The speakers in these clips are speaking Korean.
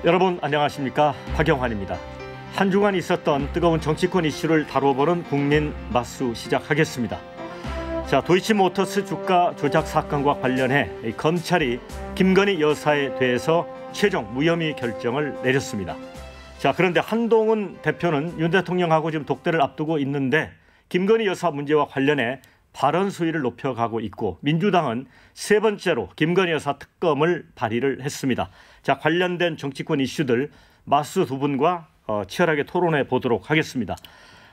여러분 안녕하십니까? 박영환입니다. 한 주간 있었던 뜨거운 정치권 이슈를 다뤄보는 국민 맛수 시작하겠습니다. 자, 도이치모터스 주가 조작 사건과 관련해 검찰이 김건희 여사에 대해서 최종 무혐의 결정을 내렸습니다. 자, 그런데 한동훈 대표는 윤 대통령하고 지금 독대를 앞두고 있는데 김건희 여사 문제와 관련해 발언 수위를 높여가고 있고, 민주당은 세 번째로 김건희 여사 특검을 발의를 했습니다. 자, 관련된 정치권 이슈들 마수 두 분과 치열하게 토론해 보도록 하겠습니다.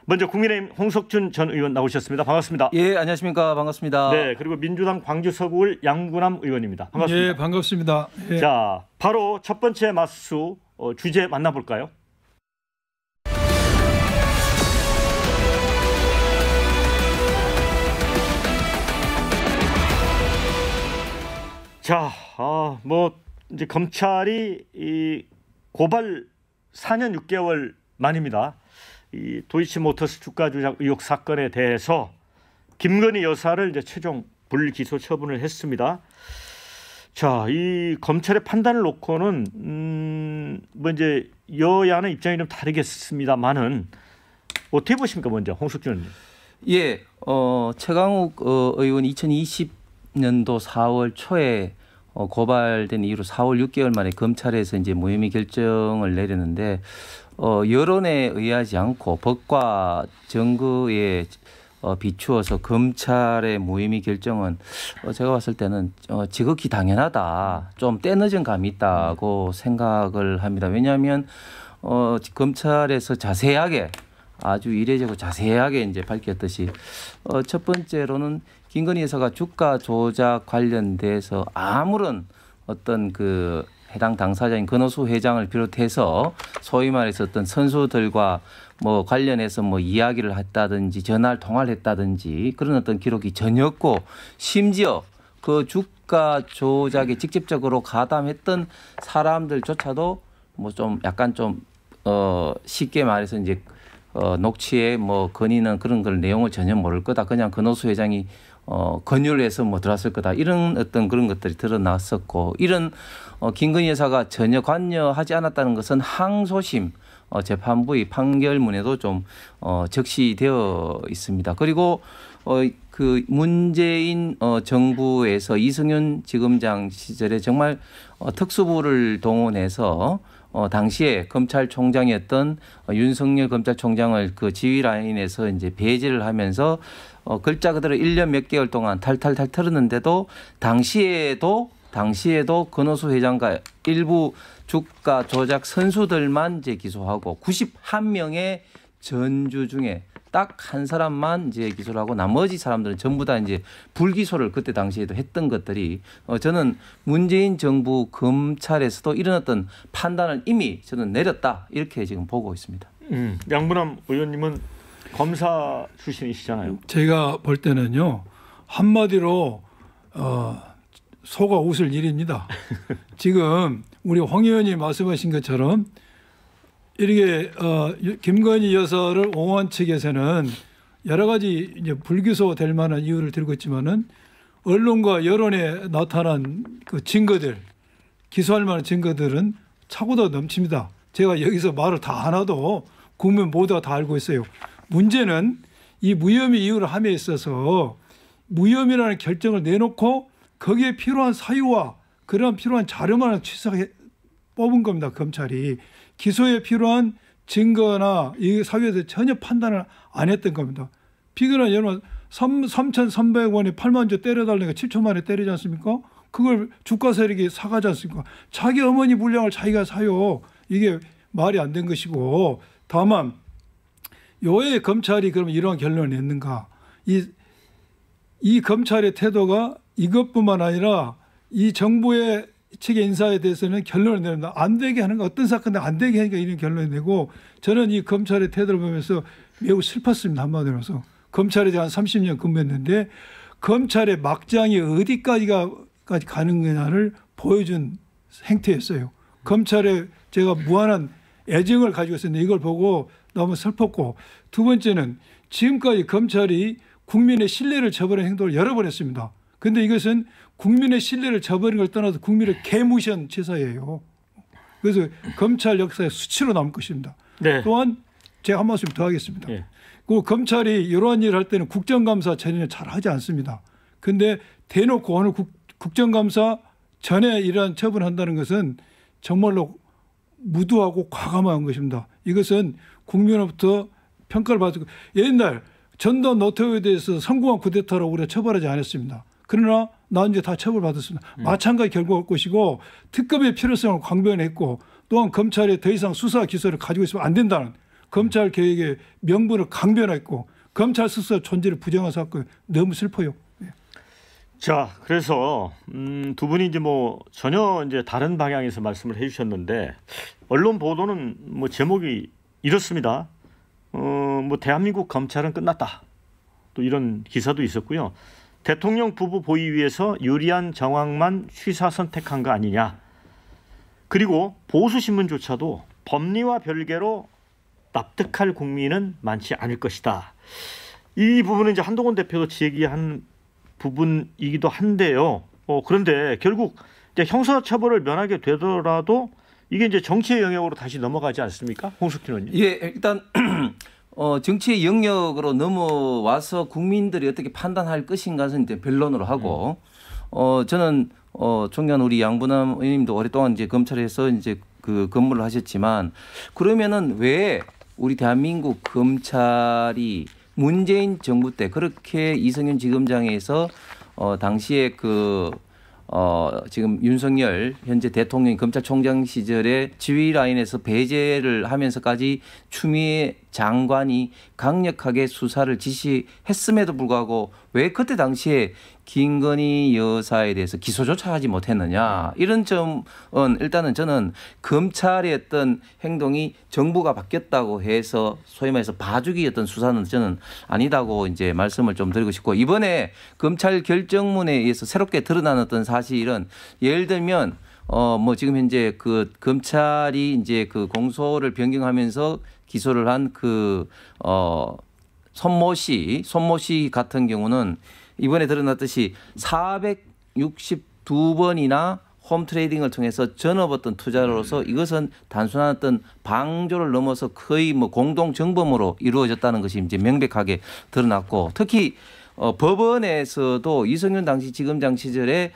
먼저 국민의힘 홍석준 전 의원 나오셨습니다. 반갑습니다. 예, 안녕하십니까. 반갑습니다. 네, 그리고 민주당 광주 서구을 양구남 의원입니다. 반갑습니다. 예, 반갑습니다. 예. 자, 바로 첫 번째 마수 주제 만나볼까요? 자, 이제 검찰이 이 고발 4년 6개월 만입니다. 이 도이치모터스 주가 조작 의혹 사건에 대해서 김건희 여사를 이제 최종 불기소 처분을 했습니다. 자, 이 검찰의 판단을 놓고는 이제 여야는 입장이 좀 다르겠습니다만은 어떻게 보십니까, 먼저 홍석준 의원님? 예, 최강욱 의원이 2020년도 4월 초에 고발된 이후로 4월 6개월 만에 검찰에서 이제 무혐의 결정을 내렸는데, 여론에 의하지 않고 법과 증거에 비추어서 검찰의 무혐의 결정은 제가 봤을 때는 지극히 당연하다, 좀 때늦은 감이 있다고 생각을 합니다. 왜냐하면 검찰에서 자세하게, 아주 이례적으로 자세하게 이제 밝혔듯이 첫 번째로는 김건희 여사가 주가 조작 관련돼서 아무런 어떤 그 해당 당사자인 권오수 회장을 비롯해서 소위 말해서 어떤 선수들과 뭐 관련해서 뭐 이야기를 했다든지 전화를 통화를 했다든지 그런 어떤 기록이 전혀 없고, 심지어 그 주가 조작에 직접적으로 가담했던 사람들조차도 뭐 좀 약간 좀 쉽게 말해서 이제 녹취에 뭐 건의는 그런 걸 내용을 전혀 모를 거다, 그냥 권오수 회장이 권유를 해서 뭐 들어왔을 거다, 이런 어떤 그런 것들이 드러났었고, 이런 김건희 여사가 전혀 관여하지 않았다는 것은 항소심 재판부의 판결문에도 좀 적시되어 있습니다. 그리고 그 문재인 정부에서 이승윤 지검장 시절에 정말 특수부를 동원해서 당시에 검찰총장이었던 윤석열 검찰총장을 그 지휘 라인에서 이제 배제를 하면서 글자 그대로 1년 몇 개월 동안 탈탈탈 털었는데도 당시에도 권오수 회장과 일부 주가 조작 선수들만 이제 기소하고 91명의 전주 중에 딱 한 사람만 이제 기소를 하고 나머지 사람들은 전부 다 이제 불기소를 그때 당시에도 했던 것들이, 저는 문재인 정부 검찰에서도 이런 어떤 판단을 이미 저는 내렸다, 이렇게 지금 보고 있습니다. 양분남 의원님은 검사 출신이시잖아요. 제가 볼 때는요, 한마디로 속아 웃을 일입니다. 지금 우리 황 의원님 말씀하신 것처럼 이렇게 김건희 여사를 옹호한 측에서는 여러 가지 이제 불기소될 만한 이유를 들고 있지만은 언론과 여론에 나타난 그 증거들, 기소할 만한 증거들은 차고도 넘칩니다. 제가 여기서 말을 다 안 해도 국민 모두가 다 알고 있어요. 문제는 이 무혐의 이유를 함에 있어서 무혐의라는 결정을 내놓고 거기에 필요한 사유와 그런 필요한 자료만을 취사해 뽑은 겁니다. 검찰이 기소에 필요한 증거나 이 사유에 대해서 전혀 판단을 안 했던 겁니다. 비근한 여러분 3,300원에 8만 주 때려달라니까 7초 만에 때리지 않습니까? 그걸 주가 세력이 사가지 않습니까? 자기 어머니 분량을 자기가 사요. 이게 말이 안 된 것이고, 다만 왜 검찰이 그럼 이런 결론을 냈는가? 이 검찰의 태도가 이것뿐만 아니라 이 정부의 측의 인사에 대해서는 결론을 내는다. 안 되게 하는 거, 어떤 사건도 안 되게 하니까 이런 결론을 내고, 저는 이 검찰의 태도를 보면서 매우 슬펐습니다. 한마디로서. 검찰에 대한 30년 근무했는데 검찰의 막장이 어디까지 가는 거냐를 보여준 행태였어요. 검찰에 제가 무한한 애정을 가지고 있었는데 이걸 보고 너무 슬펐고, 두 번째는 지금까지 검찰이 국민의 신뢰를 저버린 행동을 여러 번 했습니다. 그런데 이것은 국민의 신뢰를 저버린 걸 떠나서 국민을 개무시한 제사예요. 그래서 검찰 역사의 수치로 남을 것입니다. 네. 또한 제가 한 말씀 더 하겠습니다. 예. 그 검찰이 이러한 일을 할 때는 국정감사 전에는 잘 하지 않습니다. 그런데 대놓고 오늘 국정감사 전에 이러한 처분한다는 것은 정말로 무도하고 과감한 것입니다. 이것은 국민으로부터 평가를 받고 옛날 전두환 노태우에 대해서 성공한 쿠데타라고 우리가 처벌하지 않았습니다. 그러나 나중에 다 처벌받았습니다. 마찬가지 결과가 올 것이고 특검의 필요성을 강변했고 또한 검찰이 더 이상 수사 기소를 가지고 있으면 안 된다는 검찰 개혁의 명분을 강변했고 검찰 스스로 존재를 부정한 사건 너무 슬퍼요. 자, 그래서 두 분이 이제 뭐 전혀 이제 다른 방향에서 말씀을 해주셨는데 언론 보도는 뭐 제목이 이렇습니다. 뭐 대한민국 검찰은 끝났다. 또 이런 기사도 있었고요. 대통령 부부 보위 위해서 유리한 정황만 취사 선택한 거 아니냐. 그리고 보수 신문조차도 법리와 별개로 납득할 국민은 많지 않을 것이다. 이 부분은 이제 한동훈 대표도 제기한 부분이기도 한데요. 그런데 결국 이제 형사처벌을 면하게 되더라도 이게 이제 정치의 영역으로 다시 넘어가지 않습니까, 홍석준 의원님? 예, 일단 정치의 영역으로 넘어와서 국민들이 어떻게 판단할 것인가는 이제 변론으로 하고, 저는 존경하는 우리 양분남 의원님도 오랫동안 이제 검찰에서 이제 그 근무를 하셨지만 그러면은 왜 우리 대한민국 검찰이 문재인 정부 때 그렇게 이성윤 지검장에서 당시에 지금 윤석열 현재 대통령이 검찰총장 시절에 지휘 라인에서 배제를 하면서까지 추미애 장관이 강력하게 수사를 지시했음에도 불구하고 왜 그때 당시에 김건희 여사에 대해서 기소조차 하지 못했느냐, 이런 점은 일단은 저는 검찰의 어떤 행동이 정부가 바뀌었다고 해서 소위 말해서 봐주기였던 수사는 저는 아니다고 이제 말씀을 좀 드리고 싶고, 이번에 검찰 결정문에 의해서 새롭게 드러난 어떤 사실은 예를 들면 뭐 지금 현재 그 검찰이 이제 그 공소를 변경하면서 기소를 한 손모 씨 같은 경우는 이번에 드러났듯이 462번이나 홈트레이딩을 통해서 전업 어떤 투자로서 이것은 단순한 어떤 방조를 넘어서 거의 뭐 공동 정범으로 이루어졌다는 것이 이제 명백하게 드러났고, 특히 법원에서도 이성윤 당시 지검장 시절에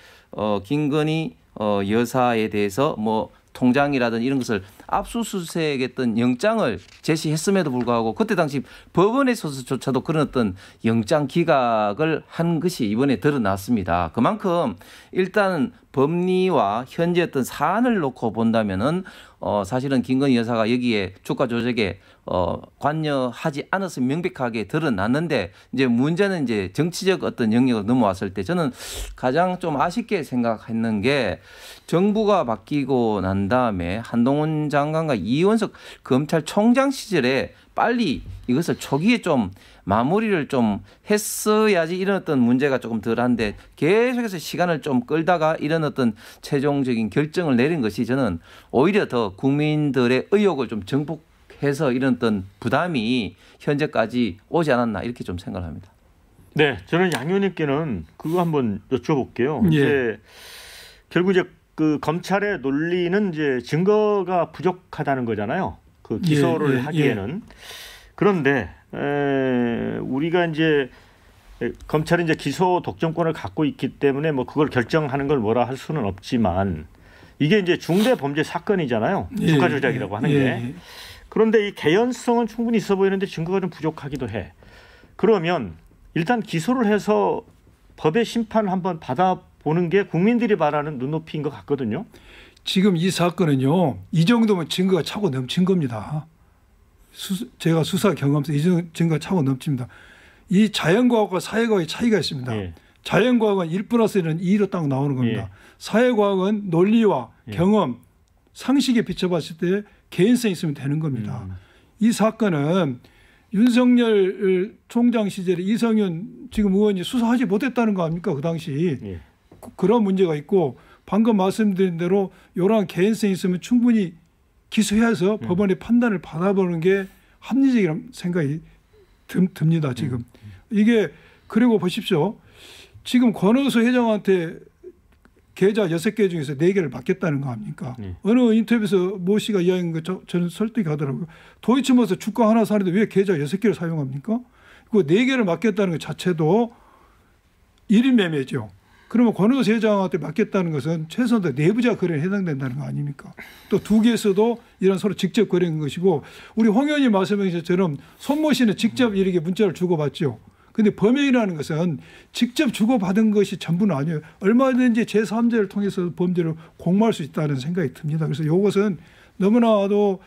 김건희 여사에 대해서 뭐 통장이라든 이런 것을 압수수색했던 영장을 제시했음에도 불구하고 그때 당시 법원에서조차도 그런 어떤 영장 기각을 한 것이 이번에 드러났습니다. 그만큼 일단 법리와 현재 어떤 사안을 놓고 본다면은 사실은 김건희 여사가 여기에 주가 조작에 관여하지 않았으면 명백하게 드러났는데, 이제 문제는 이제 정치적 어떤 영역으로 넘어왔을 때 저는 가장 좀 아쉽게 생각했는 게 정부가 바뀌고 난 다음에 한동훈 장관과 이원석 검찰총장 시절에 빨리 이것을 초기에 좀 마무리를 좀 했어야지 이런 어떤 문제가 조금 덜한데 계속해서 시간을 좀 끌다가 이런 어떤 최종적인 결정을 내린 것이 저는 오히려 더 국민들의 의욕을 좀 정복해서 이런 어떤 부담이 현재까지 오지 않았나 이렇게 좀 생각을 합니다. 네, 저는 양 의원님께는 그거 한번 여쭤볼게요. 예. 이제 결국 이제 그 검찰의 논리는 이제 증거가 부족하다는 거잖아요. 그 기소를 하기에는. 그런데 우리가 이제 검찰이 이제 기소 독점권을 갖고 있기 때문에 뭐 그걸 결정하는 걸 뭐라 할 수는 없지만 이게 이제 중대 범죄 사건이잖아요. 주가 조작이라고 하는 게. 그런데 이 개연성은 충분히 있어 보이는데 증거가 좀 부족하기도 해. 그러면 일단 기소를 해서 법의 심판을 한번 받아보는 게 국민들이 말하는 눈높이인 것 같거든요. 지금 이 사건은요, 이 정도면 증거가 차고 넘친 겁니다. 제가 수사 경험에서 이 증거가 차고 넘칩니다. 이 자연과학과 사회과학의 차이가 있습니다. 예. 자연과학은 1+1은 2로 딱 나오는 겁니다. 예. 사회과학은 논리와 경험, 상식에 비춰봤을 때 개인성이 있으면 되는 겁니다. 이 사건은 윤석열 총장 시절에 이성윤 지금 의원이 수사하지 못했다는 거 아닙니까? 그 당시. 예. 그런 문제가 있고 방금 말씀드린 대로 이러한 개인성이 있으면 충분히 기소해서 법원의 판단을 받아보는 게 합리적이라는 생각이 듭니다. 지금. 이게 그리고 보십시오. 지금 권오수 회장한테 계좌 6개 중에서 4개를 맡겼다는 거 아닙니까? 네. 어느 인터뷰에서 모 씨가 이야기한 거 저는 설득하더라고요. 도이치모터 주가 하나 사는데 왜 계좌 6개를 사용합니까? 그 4개를 맡겼다는 것 자체도 1인 매매죠. 그러면 권오수 회장한테 맡겼다는 것은 최소한 내부자 거래에 해당된다는 거 아닙니까? 또 2개에서도 이런 서로 직접 거래인 것이고 우리 홍 의원님 말씀하신 것처럼 손모 씨는 직접 이렇게 문자를 주고받죠. 근데 범행이라는 것은 직접 주고받은 것이 전부는 아니에요. 얼마든지 제3자를 통해서 범죄를 공모할 수 있다는 생각이 듭니다. 그래서 이것은 너무나도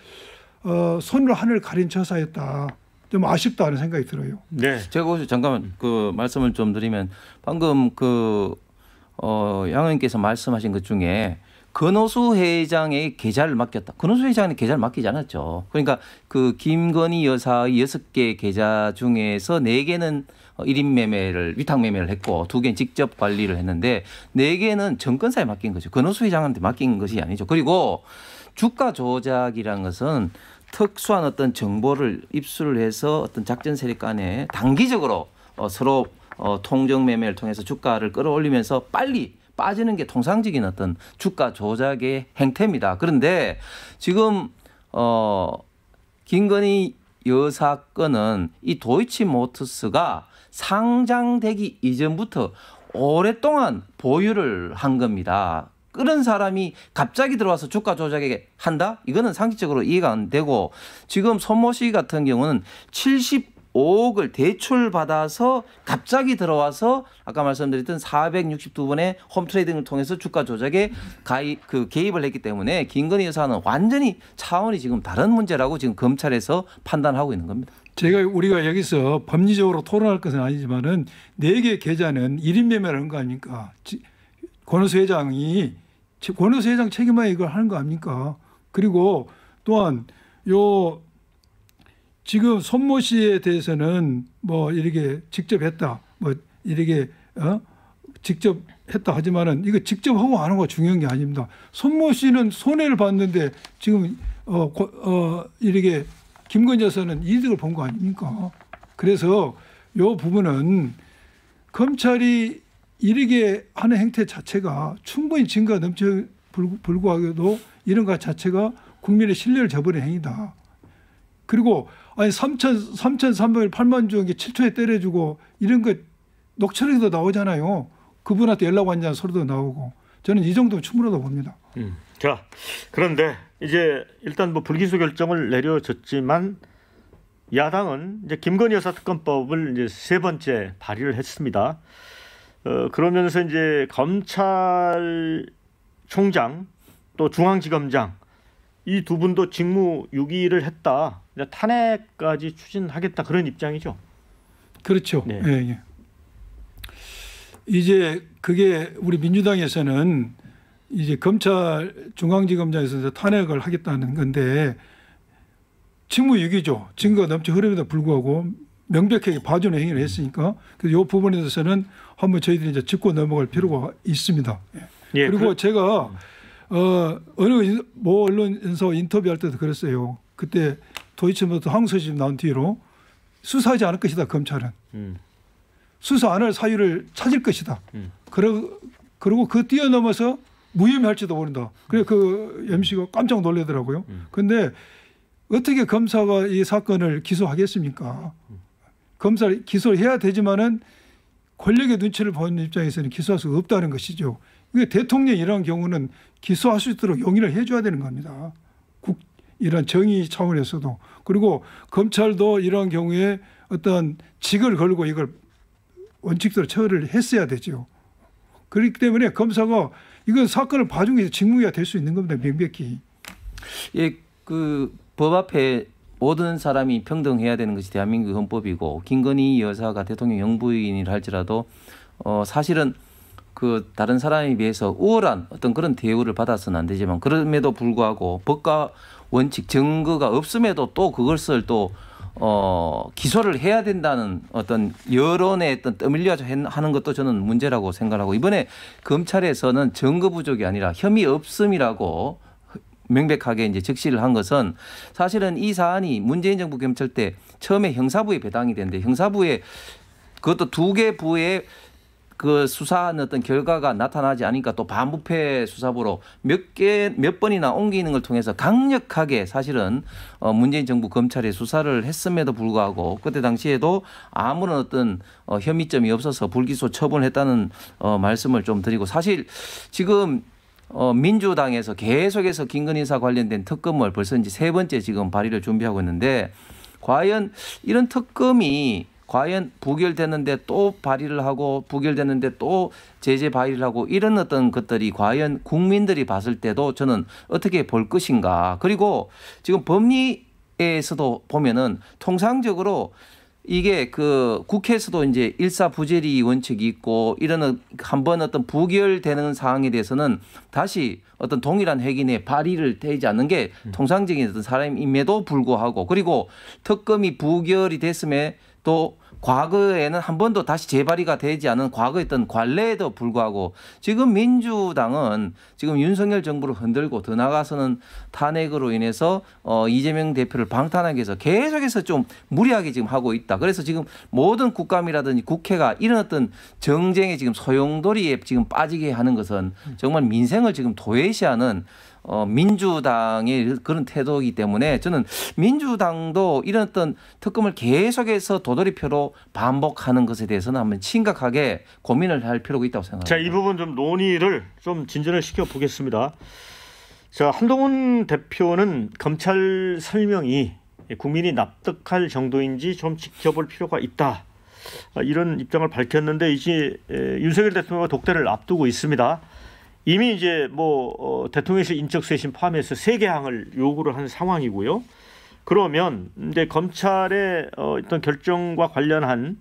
손으로 하늘을 가린 처사였다. 좀 아쉽다는 생각이 들어요. 네. 제가 혹시 잠깐만 그 말씀을 좀 드리면 방금 양 의원께서 말씀하신 것 중에 권오수 회장의 계좌를 맡겼다. 권오수 회장의 계좌를 맡기지 않았죠. 그러니까 그 김건희 여사의 6개 계좌 중에서 4개는 1인 매매를 위탁 매매를 했고 2개는 직접 관리를 했는데 4개는 정권사에 맡긴 거죠. 권오수 회장한테 맡긴 것이 아니죠. 그리고 주가 조작이라는 것은 특수한 어떤 정보를 입수를 해서 어떤 작전 세력 간에 단기적으로 서로 통정 매매를 통해서 주가를 끌어올리면서 빨리 빠지는 게 통상적인 어떤 주가 조작의 행태입니다. 그런데 지금 김건희 여사 건은 이 도이치모터스가 상장되기 이전부터 오랫동안 보유를 한 겁니다. 그런 사람이 갑자기 들어와서 주가 조작에 한다? 이거는 상식적으로 이해가 안 되고 지금 손모 씨 같은 경우는 75억을 대출받아서 갑자기 들어와서 아까 말씀드렸던 462번의 홈트레이딩을 통해서 주가 조작에 개입을 했기 때문에 김건희 여사는 완전히 차원이 지금 다른 문제라고 지금 검찰에서 판단하고 있는 겁니다. 우리가 여기서 법리적으로 토론할 것은 아니지만은 4개 계좌는 1인 매매를 한 거 아닙니까? 권오수 회장이 권오수 회장 책임하에 이걸 하는 거 아닙니까? 그리고 또한 지금 손모 씨에 대해서는 뭐 이렇게 직접 했다, 뭐 이렇게 직접 했다 하지만은 이거 직접 하고 안 하고가 중요한 게 아닙니다. 손모 씨는 손해를 봤는데 지금 이렇게 김건희 여사는 이득을 본 거 아닙니까? 그래서 이 부분은 검찰이 이렇게 하는 행태 자체가 충분히 증거가 넘쳐 불구하고도 이런 것 자체가 국민의 신뢰를 저버린 행위다. 그리고 아니 3,308만 주는 게 7초에 때려주고 이런 거 녹취록에도 나오잖아요. 그분한테 연락 왔냐는 소리도 나오고 저는 이 정도면 충분하다고 봅니다. 자, 그런데 이제 일단 뭐 불기소 결정을 내려졌지만 야당은 이제 김건희 여사 특검법을 이제 3번째 발의를 했습니다. 그러면서 이제 검찰총장 또 중앙지검장 이 2분도 직무유기를 했다. 탄핵까지 추진하겠다 그런 입장이죠. 그렇죠. 네. 예. 이제 그게 우리 민주당에서는 이제 검찰 중앙지검장에서 탄핵을 하겠다는 건데 직무유기죠. 증거가 넘쳐 흐름에도 불구하고 명백하게 봐주는 행위를 했으니까 그래서 이 부분에 대해서는 한번 저희들이 이제 짚고 넘어갈 필요가 있습니다. 예, 그리고 제가 어느 모 언론에서 인터뷰할 때도 그랬어요. 그때 도이치모터 항소심 나온 뒤로 수사하지 않을 것이다. 검찰은 수사 안 할 사유를 찾을 것이다. 그리고 그 뛰어넘어서 무혐의할지도 모른다. 그래 그 MC가 깜짝 놀라더라고요. 그런데 어떻게 검사가 이 사건을 기소하겠습니까? 검사를 기소를 해야 되지만은 권력의 눈치를 보는 입장에서는 기소할 수 없다는 것이죠. 이게 대통령이 이런 경우는 기소할 수 있도록 용의를 해줘야 되는 겁니다. 이런 정의 차원에서도. 그리고 검찰도 이런 경우에 어떤 직을 걸고 이걸 원칙대로 처리를 했어야 되죠. 그렇기 때문에 검사가 이건 사건을 봐준 게 직무가 될 수 있는 겁니다. 명백히. 예, 그 법 앞에 모든 사람이 평등해야 되는 것이 대한민국 헌법이고 김건희 여사가 대통령 영부인이라 할지라도 사실은 그 다른 사람에 비해서 우월한 어떤 그런 대우를 받아서는 안 되지만 그럼에도 불구하고 법과 원칙 증거가 없음에도 또 그것을 또 기소를 해야 된다는 어떤 여론에 어떤 떠밀려서 하는 것도 저는 문제라고 생각하고 이번에 검찰에서는 증거 부족이 아니라 혐의 없음이라고 명백하게 이제 적시를 한 것은 사실은 이 사안이 문재인 정부 검찰 때 처음에 형사부에 배당이 됐는데 형사부에 그것도 2개 부에 그 수사한 어떤 결과가 나타나지 않으니까 또 반부패 수사부로 몇 번이나 옮기는 걸 통해서 강력하게 사실은 문재인 정부 검찰에 수사를 했음에도 불구하고 그때 당시에도 아무런 어떤 혐의점이 없어서 불기소 처분했다는 말씀을 좀 드리고 사실 지금 민주당에서 계속해서 김건희 여사 관련된 특검을 벌써 이제 3번째 지금 발의를 준비하고 있는데 과연 이런 특검이 과연 부결됐는데 또 발의를 하고 부결됐는데 또 제재 발의를 하고 이런 어떤 것들이 과연 국민들이 봤을 때도 저는 어떻게 볼 것인가. 그리고 지금 법리에서도 보면은 통상적으로 이게 그 국회에서도 이제 일사부재리 원칙이 있고 이런 한번 어떤 부결되는 사항에 대해서는 다시 어떤 동일한 회기내 발의를 되지 않는 게 통상적인 어떤 사람임에도 불구하고 그리고 특검이 부결이 됐음에 또 과거에는 한 번도 다시 재발의가 되지 않은 과거의 어떤 관례에도 불구하고 지금 민주당은 지금 윤석열 정부를 흔들고 더 나아가서는 탄핵으로 인해서 이재명 대표를 방탄하기 위해서 계속해서 좀 무리하게 지금 하고 있다. 그래서 지금 모든 국감이라든지 국회가 이런 어떤 정쟁의 지금 소용돌이에 지금 빠지게 하는 것은 정말 민생을 지금 도외시하는 민주당의 그런 태도이기 때문에 저는 민주당도 이런 어떤 특검을 계속해서 도돌이표로 반복하는 것에 대해서는 한번 심각하게 고민을 할 필요가 있다고 생각합니다. 자, 이 부분 좀 논의를 좀 진전을 시켜 보겠습니다. 자, 한동훈 대표는 검찰 설명이 국민이 납득할 정도인지 좀 지켜볼 필요가 있다. 이런 입장을 밝혔는데 이제 윤석열 대통령과 독대를 앞두고 있습니다. 이미 이제 대통령실 인적쇄신 포함해서 3개항을 요구를 한 상황이고요. 그러면 이제 검찰의 어떤 결정과 관련한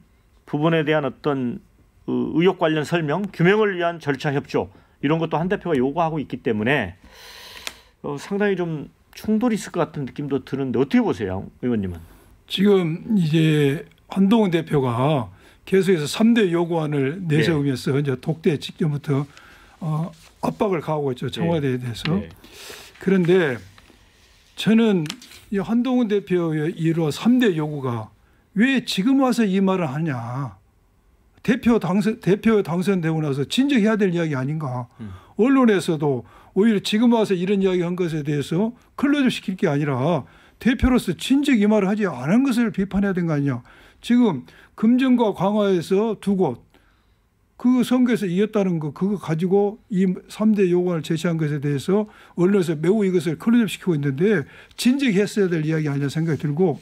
부분에 대한 어떤 의혹 관련 설명, 규명을 위한 절차 협조 이런 것도 한 대표가 요구하고 있기 때문에 상당히 좀 충돌이 있을 것 같은 느낌도 드는데 어떻게 보세요, 의원님은? 지금 이제 한동훈 대표가 계속해서 3대 요구안을 내세우면서 이제 독대 직전부터 압박을 가하고 있죠. 청와대에 대해서. 네. 그런데 저는 이 한동훈 대표의 이로 3대 요구가 왜 지금 와서 이 말을 하냐. 대표 당선되고 나서 진정해야 될 이야기 아닌가. 언론에서도 오히려 지금 와서 이런 이야기 한 것에 대해서 클로즈업 시킬 게 아니라 대표로서 진즉 이 말을 하지 않은 것을 비판해야 되는 거 아니냐. 지금 금정과 광화에서 2곳 그 선거에서 이겼다는 거 그거 가지고 이 3대 요구안을 제시한 것에 대해서 언론에서 매우 이것을 클로즈업 시키고 있는데 진즉했어야 될 이야기 아니냐 생각이 들고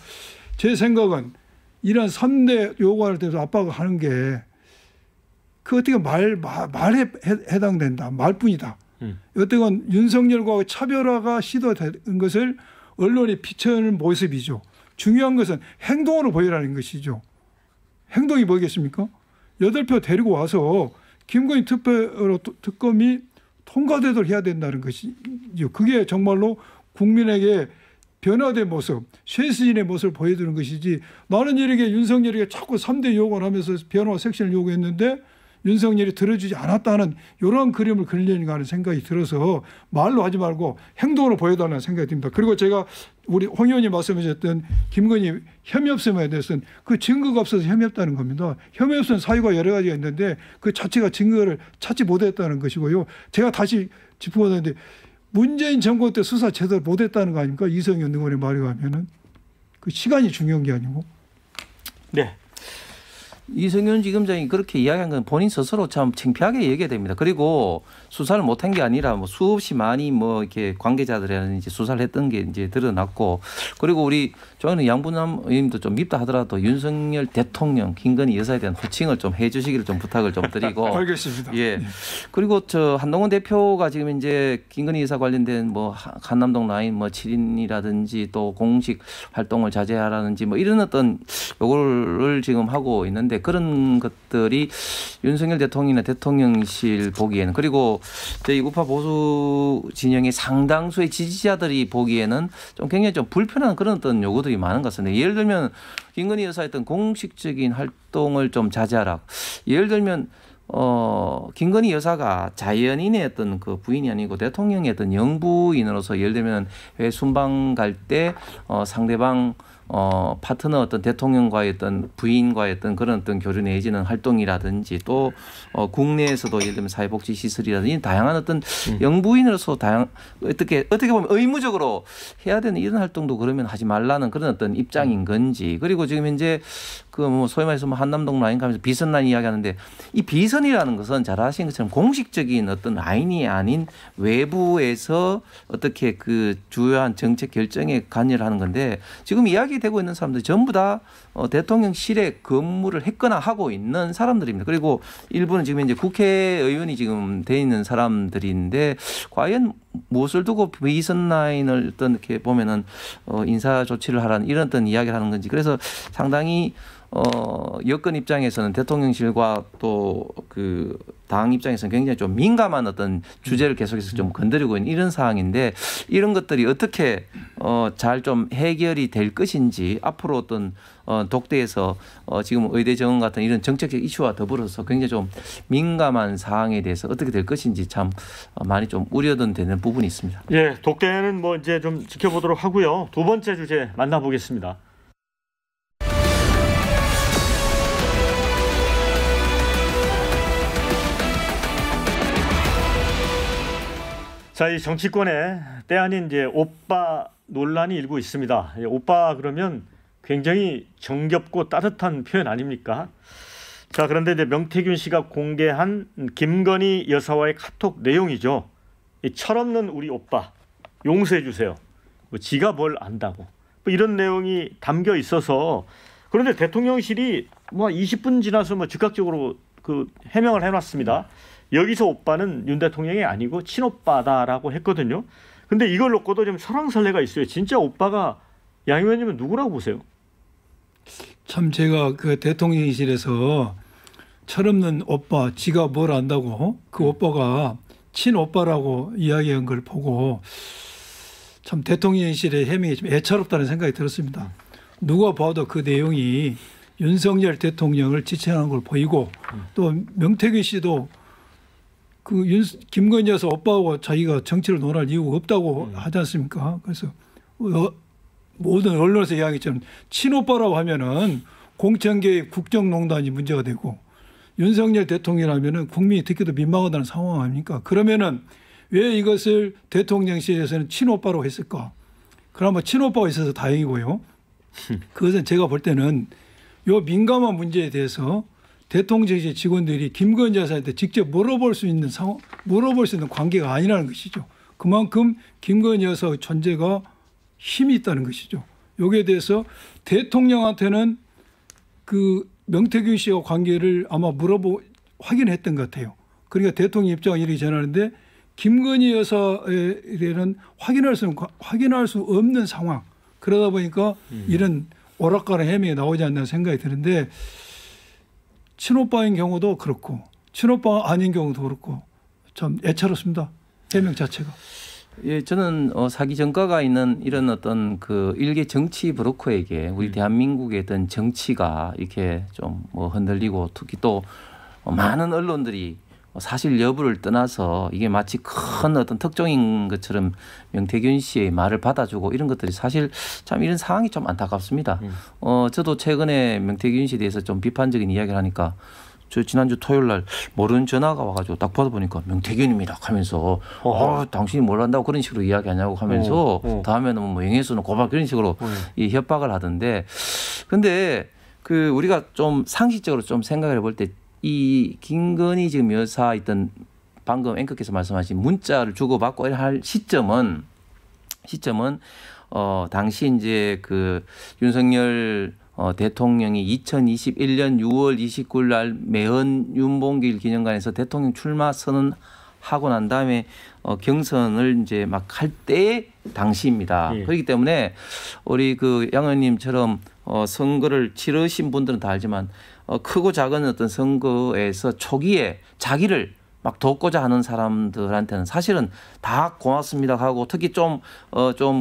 제 생각은 이런 3대 요구안을 대해서 압박을 하는 게 그 어떻게 말에 해당된다. 말뿐이다. 어떤 윤석열과 차별화가 시도된 것을 언론이 비춰는 모습이죠. 중요한 것은 행동으로 보여라는 것이죠. 행동이 뭐겠습니까? 8표 데리고 와서 김건희 특검이 통과되도록 해야 된다는 것이죠. 그게 정말로 국민에게 변화된 모습, 쇄신의 모습을 보여주는 것이지 나는 이렇게 윤석열에게 자꾸 3대 요구를 하면서 변화 섹션을 요구했는데 윤석열이 들어주지 않았다는 이런 그림을 그리려는가 하는 생각이 들어서 말로 하지 말고 행동으로 보여달라는 생각이 듭니다. 그리고 제가 우리 홍 의원님 말씀하셨던 김건희 혐의 없음에 대해서는 그 증거가 없어서 혐의 없다는 겁니다. 혐의 없으면 사유가 여러 가지가 있는데 그 자체가 증거를 찾지 못했다는 것이고요. 제가 다시 짚어보는데 문재인 정권 때 수사 제대로 못했다는 거 아닙니까? 이성윤 의원의 말에 가면은 그 시간이 중요한 게 아니고. 네. 이성윤 지검장이 그렇게 이야기한 건 본인 스스로 참 창피하게 얘기해야 됩니다. 그리고 수사를 못한 게 아니라 수없이 많이 이렇게 관계자들이라든지 수사를 했던 게 이제 드러났고 그리고 우리 저는 양분남 의원님도 좀 밉다 하더라도 윤석열 대통령 김건희 여사에 대한 호칭을 좀 해주시기를 좀 부탁을 좀 드리고. 알겠습니다. 예. 그리고 한동훈 대표가 지금 이제 김건희 여사 관련된 한남동 라인 7인이라든지 또 공식 활동을 자제하라든지 이런 어떤 요구를 지금 하고 있는데 그런 것들이 윤석열 대통령이나 대통령실 보기에는 그리고 저희 우파 보수 진영의 상당수의 지지자들이 보기에는 좀 굉장히 좀 불편한 그런 어떤 요구들이 많은 것 같습니다. 예를 들면 김건희 여사의 어떤 공식적인 활동을 좀 자제하라. 예를 들면 김건희 여사가 자연인의 어떤 그 부인이 아니고 대통령의 어떤 영부인으로서 예를 들면 왜 순방 갈 때 상대방 파트너 어떤 대통령과의 어떤 부인과의 어떤 그런 어떤 교류 내지는 활동이라든지 또 국내에서도 예를 들면 사회복지 시설이라든지 다양한 어떤 영부인으로서 어떻게 보면 의무적으로 해야 되는 이런 활동도 그러면 하지 말라는 그런 어떤 입장인 건지 그리고 지금 현재 그 뭐 소위 말해서 뭐 한남동 라인 가면서 비선 라인 이야기하는데 이 비선이라는 것은 잘 아시는 것처럼 공식적인 어떤 라인이 아닌 외부에서 어떻게 그 주요한 정책 결정에 관여를 하는 건데 지금 이야기되고 있는 사람들이 전부 다 대통령실에 근무를 했거나 하고 있는 사람들입니다. 그리고 일부는 지금 이제 국회의원이 지금 돼 있는 사람들인데 과연 무엇을 두고 비선 라인을 어떤 이렇게 보면은 인사 조치를 하라는 이런 어떤 이야기를 하는 건지 그래서 상당히 여권 입장에서는 대통령실과 또 그 당 입장에서는 굉장히 좀 민감한 어떤 주제를 계속해서 좀 건드리고 있는 이런 상황인데 이런 것들이 어떻게 잘 좀 해결이 될 것인지 앞으로 어떤 독대에서 지금 의대 정원 같은 이런 정책적 이슈와 더불어서 굉장히 좀 민감한 사항에 대해서 어떻게 될 것인지 참 많이 좀 우려는 되는 부분이 있습니다. 예, 독대는 뭐 이제 좀 지켜보도록 하고요. 두 번째 주제 만나보겠습니다. 자, 이 정치권에 때 아닌 이제 오빠 논란이 일고 있습니다. 오빠 그러면 굉장히 정겹고 따뜻한 표현 아닙니까? 자, 그런데 이제 명태균 씨가 공개한 김건희 여사와의 카톡 내용이죠. 이 철없는 우리 오빠 용서해 주세요. 뭐 지가 뭘 안다고. 뭐 이런 내용이 담겨 있어서 그런데 대통령실이 뭐 20분 지나서 뭐 즉각적으로 그 해명을 해놨습니다. 여기서 오빠는 윤 대통령이 아니고 친오빠다라고 했거든요. 근데 이걸 놓고도 좀 설왕설래가 있어요. 진짜 오빠가 양 의원님은 누구라고 보세요? 참 제가 그 대통령실에서 철없는 오빠 지가 뭘 안다고 그 오빠가 친오빠라고 이야기한 걸 보고 참 대통령실의 해명이 좀 애처롭다는 생각이 들었습니다. 누가 봐도 그 내용이 윤석열 대통령을 지칭하는 걸 보이고 또 명태균 씨도 그 김건희 여사 오빠하고 자기가 정치를 논할 이유가 없다고 하지 않습니까? 그래서 모든 언론에서 이야기처럼 친오빠라고 하면은 공천개입 국정농단이 문제가 되고 윤석열 대통령이라면은 국민이 듣기도 민망하다는 상황 아닙니까? 그러면은 왜 이것을 대통령실에서는 친오빠로 했을까? 그나마 친오빠가 있어서 다행이고요. 그것은 제가 볼 때는 요 민감한 문제에 대해서 대통령실 직원들이 김건희 여사한테 직접 물어볼 수 있는 상황, 물어볼 수 있는 관계가 아니라는 것이죠. 그만큼 김건희 여사의 존재가 힘이 있다는 것이죠. 여기에 대해서 대통령한테는 그 명태균 씨와 관계를 아마 확인했던 것 같아요. 그러니까 대통령 입장을 이렇게 전하는데 김건희 여사에 대해서는 확인할 수 없는 상황. 그러다 보니까 이런 오락가락 해명이 나오지 않나 생각이 드는데 친오빠인 경우도 그렇고 친오빠가 아닌 경우도 그렇고 참 애처롭습니다. 해명 자체가. 예, 저는 사기 전과가 있는 이런 어떤 그 일개 정치 브로커에게 우리 대한민국의 어떤 정치가 이렇게 좀 뭐 흔들리고 특히 또 많은 언론들이 사실 여부를 떠나서 이게 마치 큰 어떤 특종인 것처럼 명태균 씨의 말을 받아주고 이런 것들이 사실 참 이런 상황이 좀 안타깝습니다. 저도 최근에 명태균 씨에 대해서 좀 비판적인 이야기를 하니까 저 지난주 토요일 날 모르는 전화가 와가지고 딱 받아보니까 명태균입니다 하면서 당신이 뭘 한다고 그런 식으로 이야기하냐고 하면서 다음에는 뭐 영예수는 고발 그런 식으로 이 협박을 하던데 근데 그 우리가 좀 상식적으로 좀 생각을 해볼 때 이 김건희 지금 여사 있던 방금 앵커께서 말씀하신 문자를 주고받고 할 시점은 당시 이제 그 윤석열 대통령이 2021년 6월 29일 날 매헌 윤봉길 기념관에서 대통령 출마 선언하고 난 다음에 경선을 이제 막 할 때 당시입니다. 예. 그렇기 때문에 우리 그 양 의원님처럼 선거를 치르신 분들은 다 알지만 크고 작은 어떤 선거에서 초기에 자기를 막 돕고자 하는 사람들한테는 사실은 다 고맙습니다 하고 특히 좀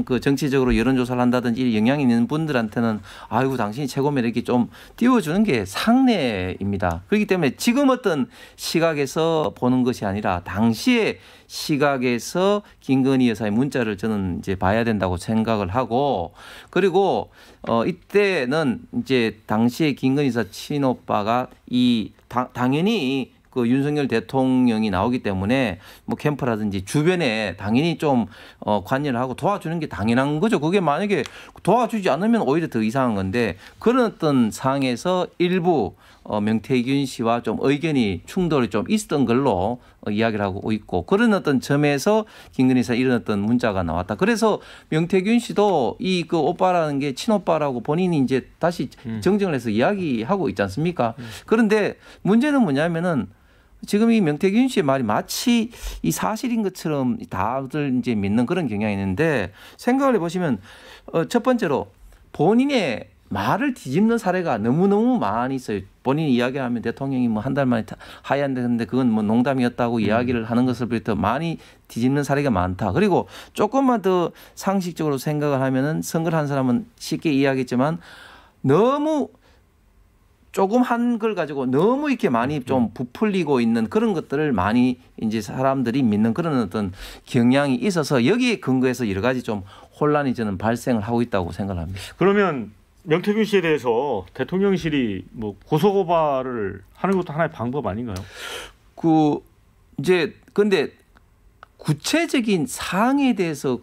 그 정치적으로 여론조사를 한다든지 영향이 있는 분들한테는 아이고 당신이 최고면 이렇게 좀 띄워주는 게 상례입니다. 그렇기 때문에 지금 어떤 시각에서 보는 것이 아니라 당시의 시각에서 김건희 여사의 문자를 저는 이제 봐야 된다고 생각을 하고 그리고 이때는 이제 당시에 김건희 여사 친오빠가 당연히 그 윤석열 대통령이 나오기 때문에 뭐 캠프라든지 주변에 당연히 좀 관여를 하고 도와주는 게 당연한 거죠. 그게 만약에 도와주지 않으면 오히려 더 이상한 건데 그런 어떤 상황에서 일부 명태균 씨와 좀 의견이 충돌이 좀 있었던 걸로 이야기를 하고 있고 그런 어떤 점에서 김건희 여사 이런 어떤 문자가 나왔다. 그래서 명태균 씨도 이 그 오빠라는 게 친오빠라고 본인이 이제 다시 정정을 해서 이야기하고 있지 않습니까? 그런데 문제는 뭐냐면은 지금 이 명태균 씨의 말이 마치 이 사실인 것처럼 다들 이제 믿는 그런 경향이 있는데 생각을 해보시면 첫 번째로 본인의 말을 뒤집는 사례가 너무너무 많이 있어요. 본인이 이야기하면 대통령이 뭐 한 달 만에 하야한다는데 그건 뭐 농담이었다고 이야기를 하는 것을 비롯해 많이 뒤집는 사례가 많다. 그리고 조금만 더 상식적으로 생각을 하면은 선거를 한 사람은 쉽게 이야기했지만 너무 조금 한 걸 가지고 너무 이렇게 많이 좀 부풀리고 있는 그런 것들을 많이 이제 사람들이 믿는 그런 어떤 경향이 있어서 여기에 근거해서 여러 가지 좀 혼란이 저는 발생을 하고 있다고 생각합니다. 그러면 명태균 씨에 대해서 대통령실이 뭐 고소고발을 하는 것도 하나의 방법 아닌가요? 이제 근데 구체적인 사항에 대해서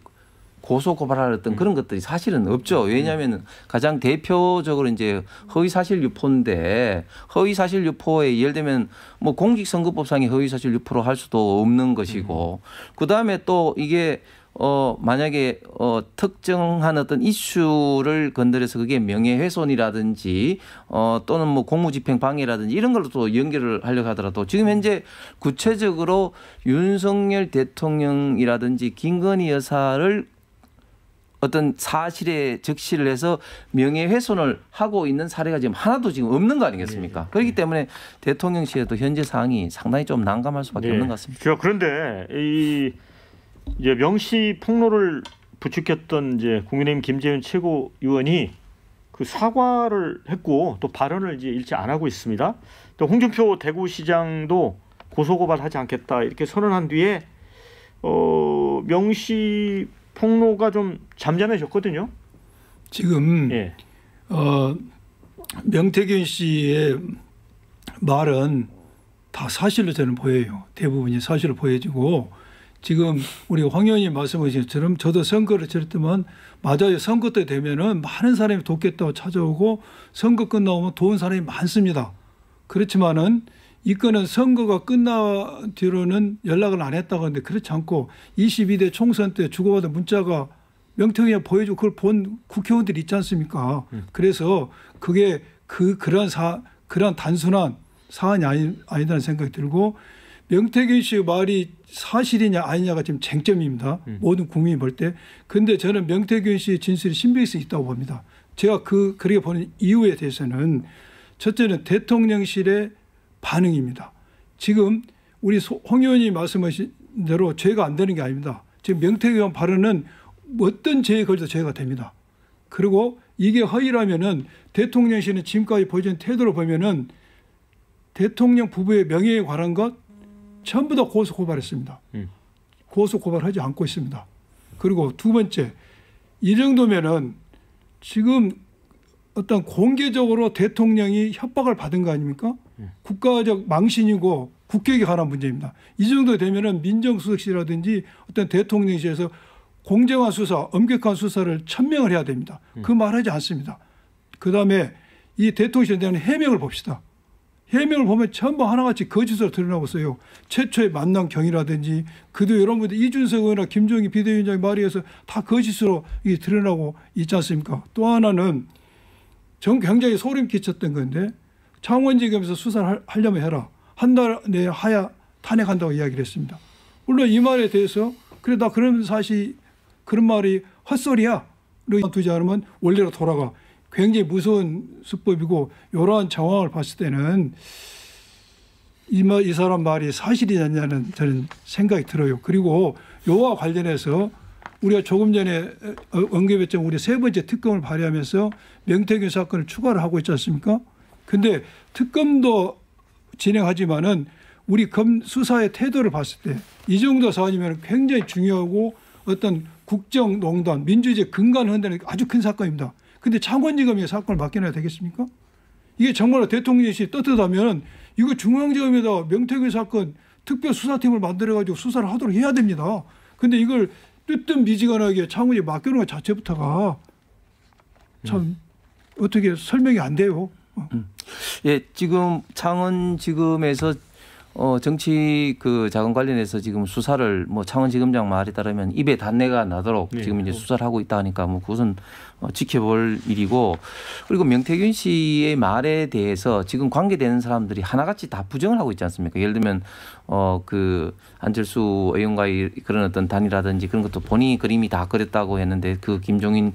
고소고발할 어떤 그런 것들이 사실은 없죠. 왜냐하면 가장 대표적으로 이제 허위사실 유포인데 허위사실 유포에 예를 들면 뭐 공직선거법상의 허위사실 유포로 할 수도 없는 것이고 그 다음에 또 이게 만약에 특정한 어떤 이슈를 건드려서 그게 명예훼손이라든지 또는 뭐 공무집행 방해라든지 이런 걸로 또 연결을 하려고 하더라도 지금 현재 구체적으로 윤석열 대통령이라든지 김건희 여사를 어떤 사실에 적시를 해서 명예훼손을 하고 있는 사례가 지금 하나도 지금 없는 거 아니겠습니까? 그렇기 때문에 대통령실에도 현재 상황이 상당히 좀 난감할 수밖에 없는 것 같습니다. 그런데 이제 명시 폭로를 부추겼던 이제 국민의힘 김재현 최고위원이 그 사과를 했고 또 발언을 이제 일치 안 하고 있습니다. 또 홍준표 대구시장도 고소고발하지 않겠다 이렇게 선언한 뒤에 명시 폭로가 좀 잠잠해졌거든요. 지금 명태균 씨의 말은 다 사실로 저는 보여요. 대부분이 사실로 보여지고 지금 우리 황 의원님 말씀하신 것처럼 저도 선거를 치렀더만 맞아요. 선거 때 되면은 많은 사람이 돕겠다고 찾아오고 선거 끝나오면 도운 사람이 많습니다. 그렇지만은 이 건은 선거가 끝난 뒤로는 연락을 안 했다고 하는데 그렇지 않고 22대 총선 때 주고받은 문자가 명태균이 보여주고 그걸 본 국회의원들이 있지 않습니까? 그래서 그게 그런 단순한 사안이 아니다는 생각이 들고 명태균 씨의 말이 사실이냐 아니냐가 지금 쟁점입니다. 모든 국민이 볼 때. 근데 저는 명태균 씨의 진술이 신빙성이 있다고 봅니다. 제가 그렇게 보는 이유에 대해서는 첫째는 대통령실의 반응입니다. 지금 우리 홍 의원이 말씀하신 대로 죄가 안 되는 게 아닙니다. 지금 명태균 발언은 어떤 죄에 걸려도 죄가 됩니다. 그리고 이게 허위라면은 대통령실은 지금까지 보여준 태도를 보면은 대통령 부부의 명예에 관한 것 전부 다 고소고발했습니다. 고소고발하지 않고 있습니다. 그리고 두 번째, 이 정도면은 지금 어떤 공개적으로 대통령이 협박을 받은 거 아닙니까? 국가적 망신이고 국격에 관한 문제입니다. 이 정도 되면은 민정수석실이라든지 어떤 대통령실에서 공정한 수사, 엄격한 수사를 천명을 해야 됩니다. 그 말하지 않습니다. 그다음에 이 대통령실에 대한 해명을 봅시다. 해명을 보면 전부 하나같이 거짓으로 드러나고 있어요. 최초의 만난 경위라든지 그도 여러분들 이준석 의원이나 김종인 비대위원장의 말에 의해서 다 거짓으로 이게 드러나고 있지 않습니까? 또 하나는 전 굉장히 소름 끼쳤던 건데 창원지검에서 수사를 하려면 해라. 한 달 내에 하야 탄핵한다고 이야기를 했습니다. 물론 이 말에 대해서 그래 나 그런 사실 그런 말이 헛소리야. 두지 않으면 원래로 돌아가. 굉장히 무서운 수법이고 이러한 정황을 봤을 때는 이 사람 말이 사실이냐는 저는 생각이 들어요. 그리고 요와 관련해서 우리가 조금 전에 언급했던 우리 세 번째 특검을 발의하면서 명태균 사건을 추가를 하고 있지 않습니까? 근데 특검도 진행하지만은 우리 수사의 태도를 봤을 때 이 정도 사안이면 굉장히 중요하고 어떤 국정농단, 민주주의 근간을 흔드는 아주 큰 사건입니다. 근데 창원지검이 사건을 맡겨놔야 되겠습니까? 이게 정말로 대통령실이 떳떳하면 이거 중앙지검에다 명태균 사건 특별수사팀을 만들어가지고 수사를 하도록 해야 됩니다. 근데 이걸 뜨뜻미지근하게 창원지에 맡겨놓은 것 자체부터가 참 어떻게 설명이 안 돼요. 예, 지금 창원지검에서 정치 그 자금 관련해서 지금 수사를 뭐 창원지검장 말에 따르면 입에 단내가 나도록 지금 이제 수사를 하고 있다 하니까 뭐 그것은 지켜볼 일이고, 그리고 명태균 씨의 말에 대해서 지금 관계되는 사람들이 하나같이 다 부정을 하고 있지 않습니까? 예를 들면 그 안철수 의원과의 그런 어떤 단일화든지 그런 것도 본인이 그림이 다 그렸다고 했는데 그 김종인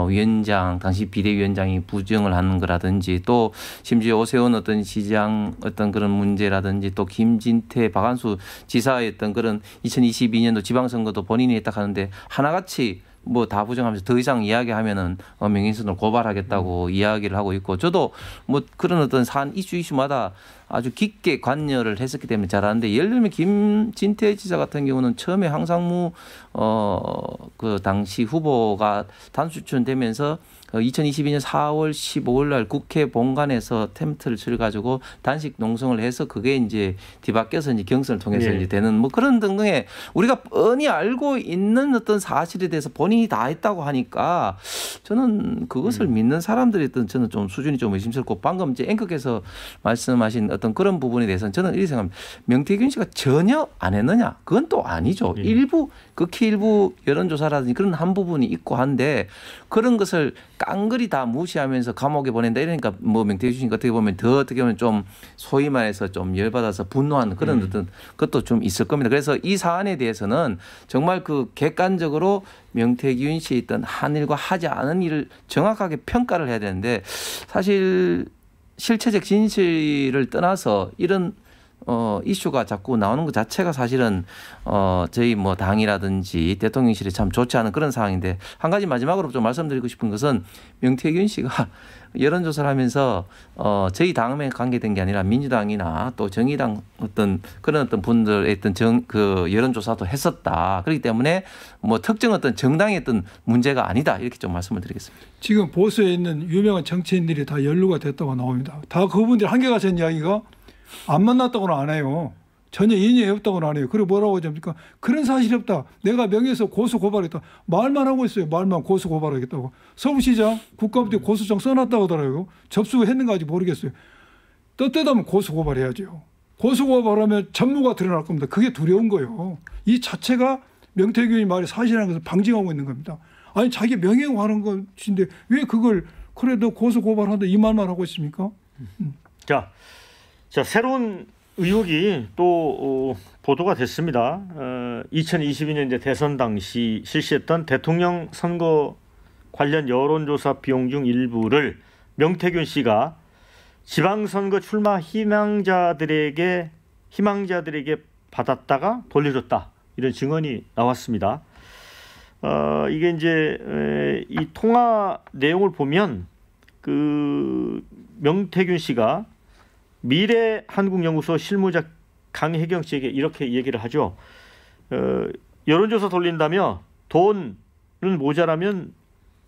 위원장, 당시 비대위원장이 부정을 하는 거라든지, 또 심지어 오세훈 어떤 시장 어떤 그런 문제라든지, 또 김진태, 박한수 지사의 어떤 그런 2022년도 지방선거도 본인이 했다 하는데 하나같이 뭐 다 부정하면서 더 이상 이야기하면은 명예훼손으로 고발하겠다고 이야기를 하고 있고, 저도 뭐 그런 어떤 사안 이슈마다 아주 깊게 관여를 했었기 때문에 잘 아는데, 예를 들면 김진태 지사 같은 경우는 처음에 황상무 그 당시 후보가 단수추천되면서 2022년 4월 15일 날 국회 본관에서 텐트를 쳐가지고 단식 농성을 해서 그게 이제 뒤바뀌어서 이제 경선을 통해서 이제 되는 뭐 그런 등등의 우리가 뻔히 알고 있는 어떤 사실에 대해서 본인이 다 했다고 하니까 저는 그것을 믿는 사람들이 저는 좀 수준이 좀 의심스럽고, 방금 이제 앵커께서 말씀하신 어떤 그런 부분에 대해서는 저는 이렇게 생각합니다. 명태균 씨가 전혀 안 했느냐? 그건 또 아니죠. 일부 극히 일부 여론조사라든지 그런 한 부분이 있고 한데, 그런 것을 깡그리 다 무시하면서 감옥에 보낸다 이러니까 뭐 명태균 씨가 어떻게 보면 좀 소위 말해서 좀 열받아서 분노하는 그런 어떤 것도 좀 있을 겁니다. 그래서 이 사안에 대해서는 정말 그 객관적으로 명태균 씨의 있던 한 일과 하지 않은 일을 정확하게 평가를 해야 되는데, 사실 실체적 진실을 떠나서 이런 이슈가 자꾸 나오는 것 자체가 사실은 저희 뭐 당이라든지 대통령실이 참 좋지 않은 그런 상황인데, 한 가지 마지막으로 좀 말씀드리고 싶은 것은 명태균 씨가 여론조사를 하면서 저희 당에 관계된 게 아니라 민주당이나 또 정의당 어떤 그런 어떤 분들의 어떤 그 여론조사도 했었다. 그렇기 때문에 뭐 특정 어떤 정당의 어떤 문제가 아니다. 이렇게 좀 말씀을 드리겠습니다. 지금 보수에 있는 유명한 정치인들이 다 연루가 됐다고 나옵니다. 다 그분들 한계가 된 이야기가 안 만났다고는 안 해요. 전혀 인연이 없다고는 안 해요. 그리고 뭐라고 합니까? 그런 사실이 없다. 내가 명예훼손 고소 고발했다. 말만 하고 있어요. 말만 고소 고발하겠다고. 서울시장 국감때 고소장 써놨다고 하더라고요. 접수했는가 아직 모르겠어요. 떳떳하면 고소 고발해야죠. 고소 고발하면 전무가 드러날 겁니다. 그게 두려운 거예요. 이 자체가 명태균이 말이 사실이라는 것을 방증하고 있는 겁니다. 아니 자기 명예화하는 것인데 왜 그걸 그래도 고소 고발한다 이 말만 하고 있습니까? 자, 새로운 의혹이 또 보도가 됐습니다. 2022년 이제 대선 당시 실시했던 대통령 선거 관련 여론조사 비용 중 일부를 명태균 씨가 지방선거 출마 희망자들에게 받았다가 돌려줬다, 이런 증언이 나왔습니다. 이게 이제 이 통화 내용을 보면 그 명태균 씨가 미래한국연구소 실무자 강혜경 씨에게 이렇게 얘기를 하죠. 여론조사 돌린다며 돈은 모자라면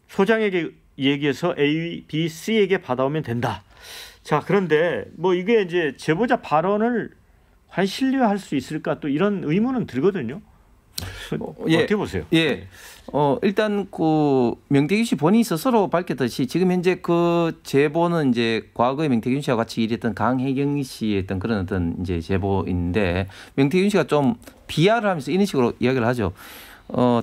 소장에게 얘기해서 A, B, C에게 받아오면 된다. 자, 그런데 뭐 이게 이제 제보자 발언을 과연 신뢰할 수 있을까, 또 이런 의문은 들거든요. 어떻게 보세요? 예. 일단 그 명태균 씨 본인이 스스로 밝혔듯이 지금 현재 그 제보는 이제 과거에 명태균 씨와 같이 일했던 강혜경 씨의 어떤 그런 어떤 이제 제보인데, 명태균 씨가 좀 비하를 하면서 이런 식으로 이야기를 하죠.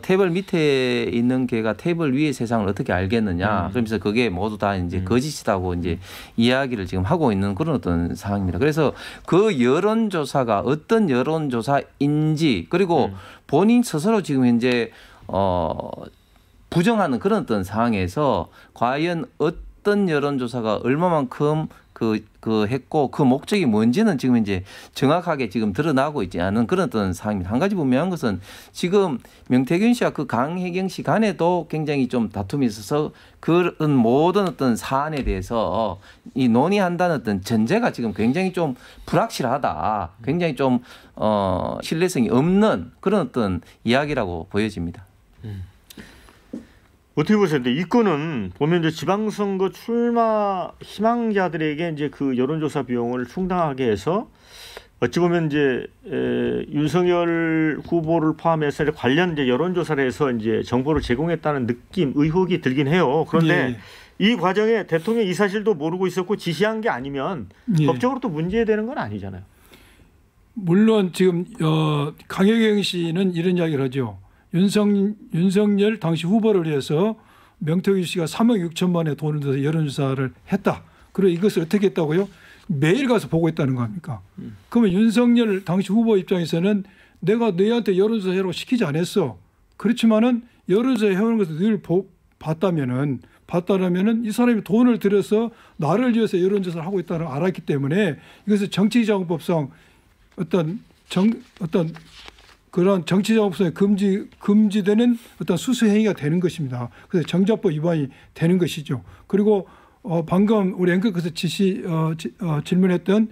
테이블 밑에 있는 개가 테이블 위의 세상을 어떻게 알겠느냐. 그러면서 그게 모두 다 이제 거짓이라고 이제 이야기를 지금 하고 있는 그런 어떤 상황입니다. 그래서 그 여론조사가 어떤 여론조사인지, 그리고 본인 스스로 지금 현재 부정하는 그런 어떤 상황에서 과연 어떤 여론조사가 얼마만큼 했고 그 목적이 뭔지는 지금 이제 정확하게 지금 드러나고 있지 않은 그런 어떤 상황입니다. 한 가지 분명한 것은 지금 명태균 씨와 그 강혜경 씨 간에도 굉장히 좀 다툼이 있어서 그런 모든 어떤 사안에 대해서 이 논의한다는 어떤 전제가 지금 굉장히 좀 불확실하다. 굉장히 좀 신뢰성이 없는 그런 어떤 이야기라고 보여집니다. 어떻게 보세요? 근데 이 건은 보면 이제 지방선거 출마 희망자들에게 이제 그 여론조사 비용을 충당하게 해서 어찌 보면 이제 윤석열 후보를 포함해서 관련 이제 여론조사를 해서 이제 정보를 제공했다는 느낌, 의혹이 들긴 해요. 그런데 이 과정에 대통령 이 사실도 모르고 있었고 지시한 게 아니면 법적으로 또 문제되는 건 아니잖아요. 물론 지금 강혜경 씨는 이런 이야기를 하죠. 윤석열 당시 후보를 위해서 명태균 씨가 3억 6천만 원의 돈을 들여서 여론조사를 했다. 그리고 이것을 어떻게 했다고요? 매일 가서 보고 있다는 거 아닙니까? 그러면 윤석열 당시 후보 입장에서는 내가 너희한테 여론조사 해라고 시키지 않았어. 그렇지만은 여론조사 해오는 것을 늘 봤다면은 이 사람이 돈을 들여서 나를 위해서 여론조사를 하고 있다는 걸 알았기 때문에 이것은 정치자금법상 어떤 그런 정치자금법상에 금지되는 어떤 수수 행위가 되는 것입니다. 그래서 정자법 위반이 되는 것이죠. 그리고 방금 우리 앵커께서 질문했던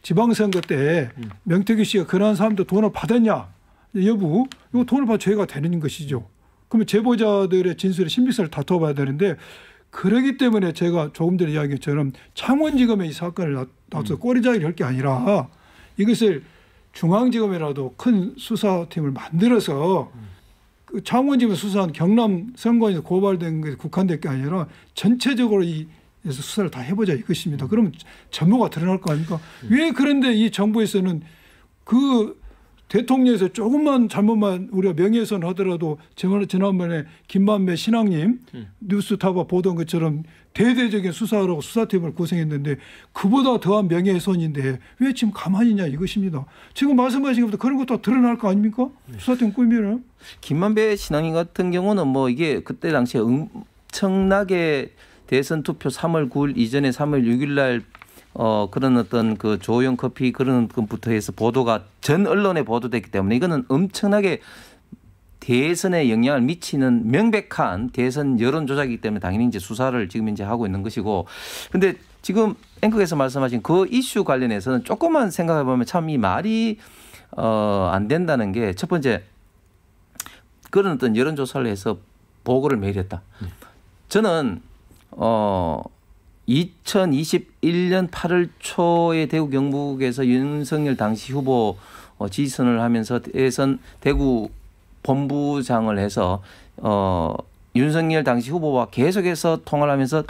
지방선거 때 명태균 씨가 그러한 사람들 돈을 받았냐 여부 이거 돈을 받아 죄가 되는 것이죠. 그러면 제보자들의 진술의 신빙성을 다퉈봐야 되는데 그러기 때문에 제가 조금 전에 이야기처럼 창원지검에 이 사건을 놔서 꼬리자기를 할 게 아니라 이것을 중앙지검이라도 큰 수사팀을 만들어서 그 창원지검 수사한 경남 선관위에서 고발된 것에 국한될 게 아니라 전체적으로 이에서 수사를 다 해보자 이것입니다. 그러면 전모가 드러날 거 아닙니까? 왜 그런데 이 정부에서는 그 대통령에서 조금만 잘못만 우리가 명예훼손 하더라도 지난번에 김만배 신앙님 뉴스타파 보던 것처럼 대대적인 수사하라고 수사팀을 구성했는데 그보다 더한 명예훼손인데 왜 지금 가만히 있냐 이것입니다. 지금 말씀하신 것부터 그런 것도 드러날 거 아닙니까? 수사팀 꾸미면. 김만배 신앙인 같은 경우는 뭐 이게 그때 당시에 엄청나게 대선 투표 3월 9일 이전에 3월 6일 날 그런 어떤 그 조용 커피 그런 것부터 해서 보도가 전 언론에 보도됐기 때문에 이거는 엄청나게 대선에 영향을 미치는 명백한 대선 여론조작이기 때문에 당연히 이제 수사를 지금 이제 하고 있는 것이고 근데 지금 앵커께서 말씀하신 그 이슈 관련해서는 조금만 생각해 보면 참 이 말이 안 된다는 게 첫 번째 그런 어떤 여론조사를 해서 보고를 매일 했다. 저는 2021년 8월 초에 대구 경북에서 윤석열 당시 후보 지지선을 하면서 대선 대구 본부장을 해서 윤석열 당시 후보와 계속해서 통화를 하면서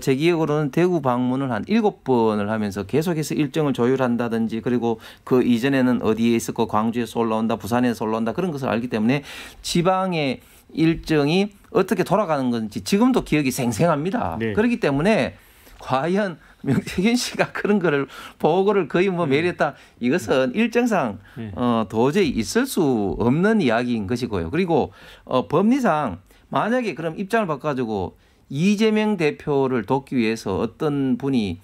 제 기억으로는 대구 방문을 한 7번을 하면서 계속해서 일정을 조율한다든지 그리고 그 이전에는 어디에 있었고 광주에서 올라온다 부산에서 올라온다 그런 것을 알기 때문에 지방의 일정이 어떻게 돌아가는 건지 지금도 기억이 생생합니다. 네. 그렇기 때문에 과연 명태균 씨가 그런 거를 보고를 거의 뭐 매일 했다. 이것은 일정상 도저히 있을 수 없는 이야기인 것이고요. 그리고 법리상 만약에 그럼 입장을 바꿔가지고 이재명 대표를 돕기 위해서 어떤 분이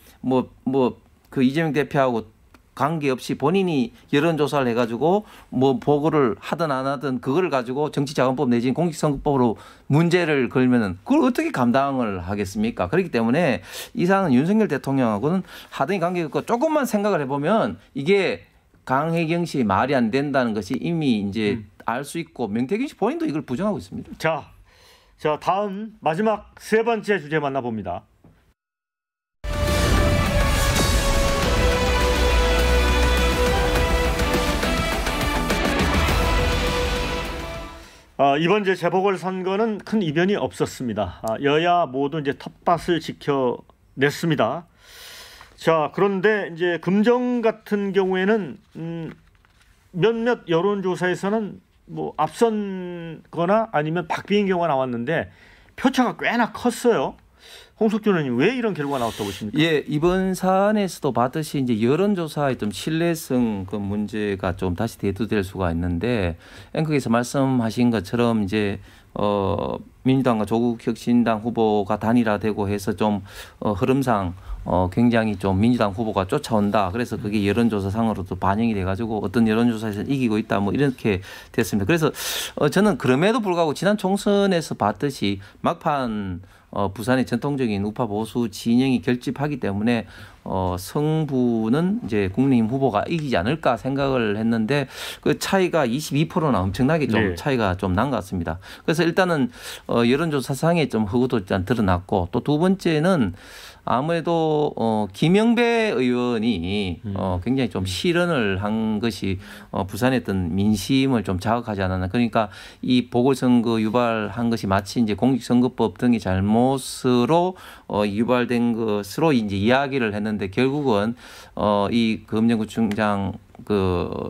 그 이재명 대표하고 관계없이 본인이 여론조사를 해가지고 뭐 보고를 하든 안 하든 그걸 가지고 정치자금법 내지는 공직선거법으로 문제를 걸면은 그걸 어떻게 감당을 하겠습니까? 그렇기 때문에 이 사안은 윤석열 대통령하고는 하등이 관계가 없고 조금만 생각을 해보면 이게 강혜경 씨 말이 안 된다는 것이 이미 이제 알 수 있고 명태균 씨 본인도 이걸 부정하고 있습니다. 자, 다음 마지막 세 번째 주제 만나봅니다. 이번 재보궐선거는 큰 이변이 없었습니다. 여야 모두 이제 텃밭을 지켜냈습니다. 자, 그런데 이제 금정 같은 경우에는 몇몇 여론조사에서는 뭐 앞선거나 아니면 박빙인 경우가 나왔는데 표차가 꽤나 컸어요. 홍석준 의원님 왜 이런 결과가 나왔다고 보십니까? 예, 이번 사안에서도 봤듯이 이제 여론조사의 좀 신뢰성 그 문제가 좀 다시 대두될 수가 있는데 앵커께서 말씀하신 것처럼 이제 민주당과 조국혁신당 후보가 단일화되고 해서 좀 흐름상 굉장히 좀 민주당 후보가 쫓아온다. 그래서 그게 여론조사상으로도 반영이 돼가지고 어떤 여론조사에서 이기고 있다. 뭐 이렇게 됐습니다. 그래서 저는 그럼에도 불구하고 지난 총선에서 봤듯이 막판 부산의 전통적인 우파 보수 진영이 결집하기 때문에 성부는 이제 국민의힘 후보가 이기지 않을까 생각을 했는데 그 차이가 22%나 엄청나게 좀 네. 차이가 좀 난 것 같습니다. 그래서 일단은 여론조사상에 좀 허구도 일단 드러났고 또 두 번째는 아무래도 김영배 의원이 굉장히 좀 실언을 한 것이 부산의 어떤 민심을 좀 자극하지 않았나. 그러니까 이 보궐선거 유발한 것이 마치 이제 공직선거법 등의 잘못으로 유발된 것으로 이제 이야기를 했는데 결국은 이 검정구청장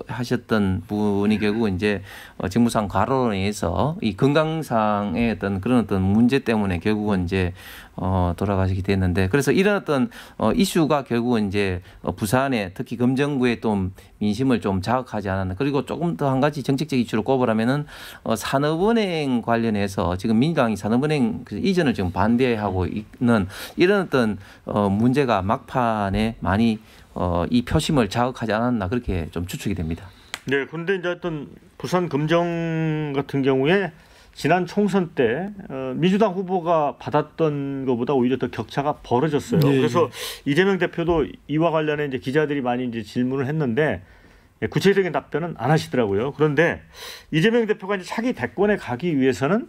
하셨던 분이 결국 이제 직무상 과로로 인해서 이 건강상의 어떤 그런 어떤 문제 때문에 결국은 이제 돌아가시게 됐는데 그래서 이런 어떤 이슈가 결국은 이제 부산에 특히 금정구의 또 민심을 좀 자극하지 않았나. 그리고 조금 더 한 가지 정책적 이슈를 꼽으라면은 산업은행 관련해서 지금 민주당이 산업은행 이전을 지금 반대하고 있는 이런 어떤 문제가 막판에 많이 이 표심을 자극하지 않았나 그렇게 좀 추측이 됩니다. 네, 그런데 이제 어떤 부산 금정 같은 경우에 지난 총선 때 민주당 후보가 받았던 것보다 오히려 더 격차가 벌어졌어요. 네. 그래서 이재명 대표도 이와 관련해 이제 기자들이 많이 이제 질문을 했는데 구체적인 답변은 안 하시더라고요. 그런데 이재명 대표가 이제 차기 대권에 가기 위해서는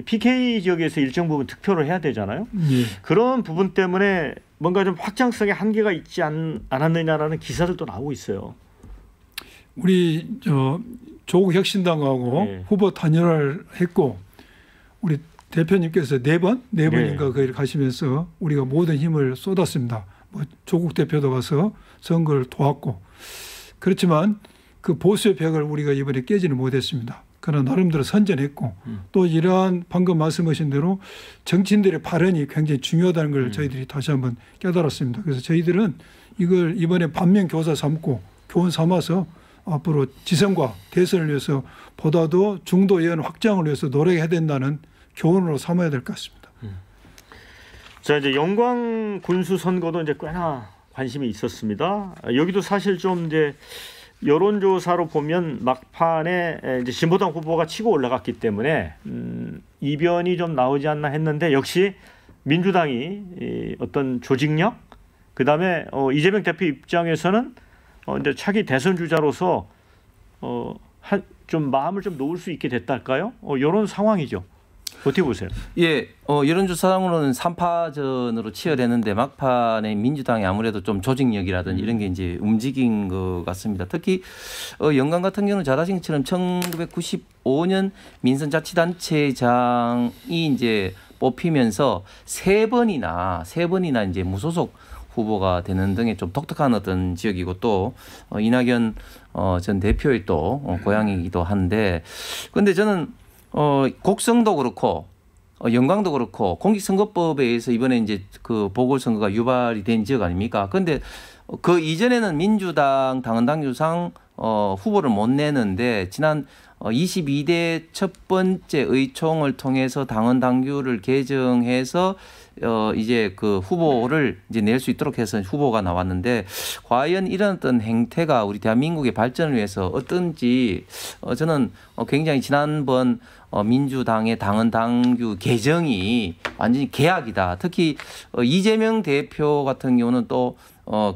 PK 지역에서 일정 부분 득표를 해야 되잖아요. 예. 그런 부분 때문에 뭔가 좀 확장성의 한계가 있지 않았느냐라는 기사들도 나오고 있어요. 우리 조국 혁신당하고 네. 후보 단일화를 했고 우리 대표님께서 네 번인가 거기를 가시면서 우리가 모든 힘을 쏟았습니다. 뭐 조국 대표도 가서 선거를 도왔고 그렇지만 그 보수의 벽을 우리가 이번에 깨지는 못했습니다. 그러나 나름대로 선전했고 또 이러한 방금 말씀하신 대로 정치인들의 발언이 굉장히 중요하다는 걸 저희들이 다시 한번 깨달았습니다. 그래서 저희들은 이걸 이번에 반면교사 삼고 교훈 삼아서 앞으로 지선과 대선을 위해서 보다도 중도 의원 확장을 위해서 노력해야 된다는 교훈으로 삼아야 될 것 같습니다. 자, 이제 영광 군수 선거도 이제 꽤나 관심이 있었습니다. 여기도 사실 좀 이제 여론조사로 보면 막판에 이제 진보당 후보가 치고 올라갔기 때문에 이변이 좀 나오지 않나 했는데 역시 민주당이 어떤 조직력, 그다음에 이재명 대표 입장에서는 이제 차기 대선 주자로서 좀 마음을 좀 놓을 수 있게 됐달까요? 이런 상황이죠. 어떻게 보세요? 예, 여론조사상으로는 3파전으로 치열했는데 막판에 민주당이 아무래도 좀 조직력이라든지 이런 게 이제 움직인 것 같습니다. 특히 영광 같은 경우는 잘 아신 것처럼 1995년 민선자치단체장이 이제 뽑히면서 세 번이나 이제 무소속 후보가 되는 등의 좀 독특한 어떤 지역이고 또 이낙연 전 대표의 또 고향이기도 한데 근데 저는 곡성도 그렇고 영광도 그렇고 공직선거법에 의해서 이번에 이제 그 보궐선거가 유발이 된 지역 아닙니까? 그런데 그 이전에는 민주당 당헌당규상 후보를 못 내는데 지난 22대 첫 번째 의총을 통해서 당헌당규를 개정해서 이제 그 후보를 이제 낼 수 있도록 해서 후보가 나왔는데 과연 이런 어떤 행태가 우리 대한민국의 발전을 위해서 어떤지 저는 굉장히 지난번 민주당의 당헌당규 개정이 완전히 개악이다. 특히 이재명 대표 같은 경우는 또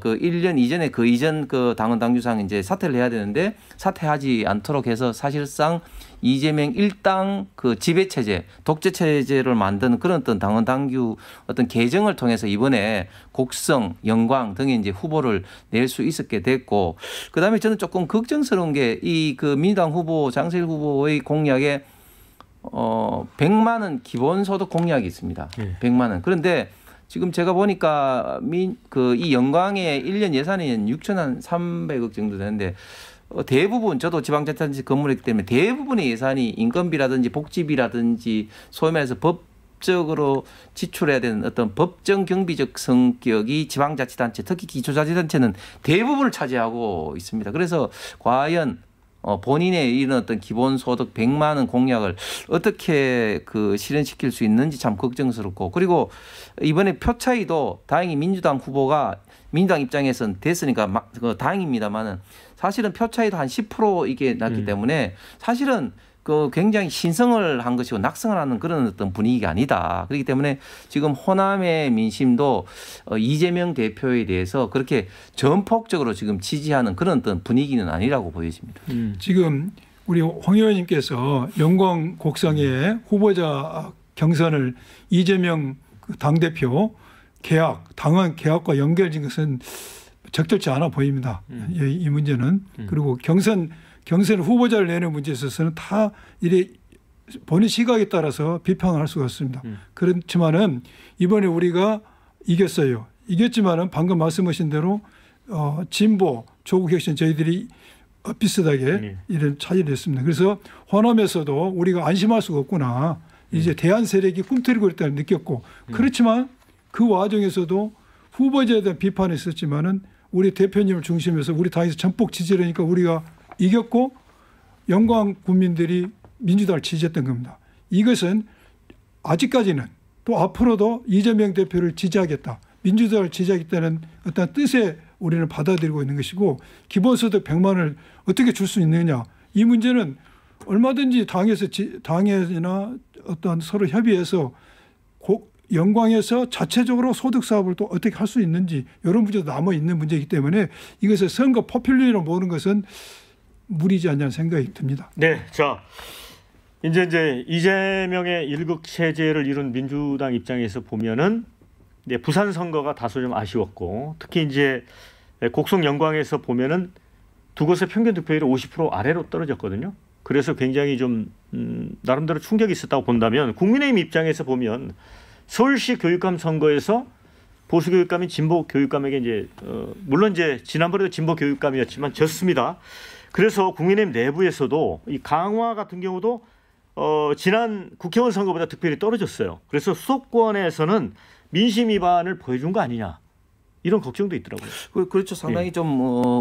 그 1년 이전에 그 이전 그 당헌당규상 이제 사퇴를 해야 되는데 사퇴하지 않도록 해서 사실상 이재명 일당 그 지배체제, 독재체제를 만드는 그런 어떤 당헌당규 어떤 개정을 통해서 이번에 곡성, 영광 등의 이제 후보를 낼 수 있었게 됐고, 그 다음에 저는 조금 걱정스러운 게 이 그 민주당 후보 장세일 후보의 공약에 100만 원 기본소득 공약이 있습니다. 100만 원. 그런데 지금 제가 보니까 이 영광의 1년 예산이 6,300억 정도 되는데 대부분 저도 지방자치단체 건물이기 때문에 대부분의 예산이 인건비라든지 복지비라든지 소위 말해서 법적으로 지출해야 되는 어떤 법정 경비적 성격이 지방자치단체 특히 기초자치단체는 대부분을 차지하고 있습니다. 그래서 과연 본인의 이런 어떤 기본소득 100만 원 공약을 어떻게 그 실현시킬 수 있는지 참 걱정스럽고, 그리고 이번에 표 차이도 다행히 민주당 후보가 민주당 입장에서는 됐으니까 다행입니다만은 사실은 표 차이도 한 10% 이게 났기 때문에 사실은 그 굉장히 신성을 한 것이고 낙성을 하는 그런 어떤 분위기가 아니다. 그렇기 때문에 지금 호남의 민심도 이재명 대표에 대해서 그렇게 전폭적으로 지금 지지하는 그런 어떤 분위기는 아니라고 보여집니다. 지금 우리 황 의원님께서 영광 곡성의 후보자 경선을 이재명 당대표 당원 계약과 연결진 것은 적절치 않아 보입니다. 이 문제는. 그리고 경선 후보자를 내는 문제에 있어서는 다 이래 본인 시각에 따라서 비판을 할 수가 없습니다. 그렇지만은 이번에 우리가 이겼어요. 이겼지만은 방금 말씀하신 대로 진보 조국 혁신 저희들이 비슷하게 이런 차이를 냈습니다. 그래서 호남에서도 우리가 안심할 수가 없구나. 이제 대한 세력이 꿈틀이고 있다는 느꼈고, 그렇지만 그 와중에서도 후보자에 대한 비판이 있었지만은 우리 대표님을 중심해서 우리 당에서 전폭 지지를 하니까 우리가 이겼고 영광 국민들이 민주당을 지지했던 겁니다. 이것은 아직까지는 또 앞으로도 이재명 대표를 지지하겠다, 민주당을 지지하겠다는 어떤 뜻에 우리는 받아들이고 있는 것이고, 기본소득 100만 원을 어떻게 줄 수 있느냐, 이 문제는 얼마든지 당에나 어떤 서로 협의해서 영광에서 자체적으로 소득 사업을 또 어떻게 할 수 있는지 이런 문제도 남아 있는 문제이기 때문에 이것을 선거 포퓰리즘으로 모는 것은 무리지 않냐는 생각이 듭니다. 네, 자 이제 이재명의 일극 체제를 이룬 민주당 입장에서 보면은 부산 선거가 다소 좀 아쉬웠고, 특히 이제 곡성 영광에서 보면은 두 곳의 평균 득표율이 50% 아래로 떨어졌거든요. 그래서 굉장히 좀 나름대로 충격이 있었다고 본다면, 국민의힘 입장에서 보면 서울시 교육감 선거에서 보수 교육감인 진보 교육감에게 이제 물론 이제 지난번에도 진보 교육감이었지만 졌습니다. 그래서 국민의힘 내부에서도 이 강화 같은 경우도 지난 국회의원 선거보다 득표율이 떨어졌어요. 그래서 수도권에서는 민심 위반을 보여준 거 아니냐, 이런 걱정도 있더라고요. 그렇죠. 상당히 좀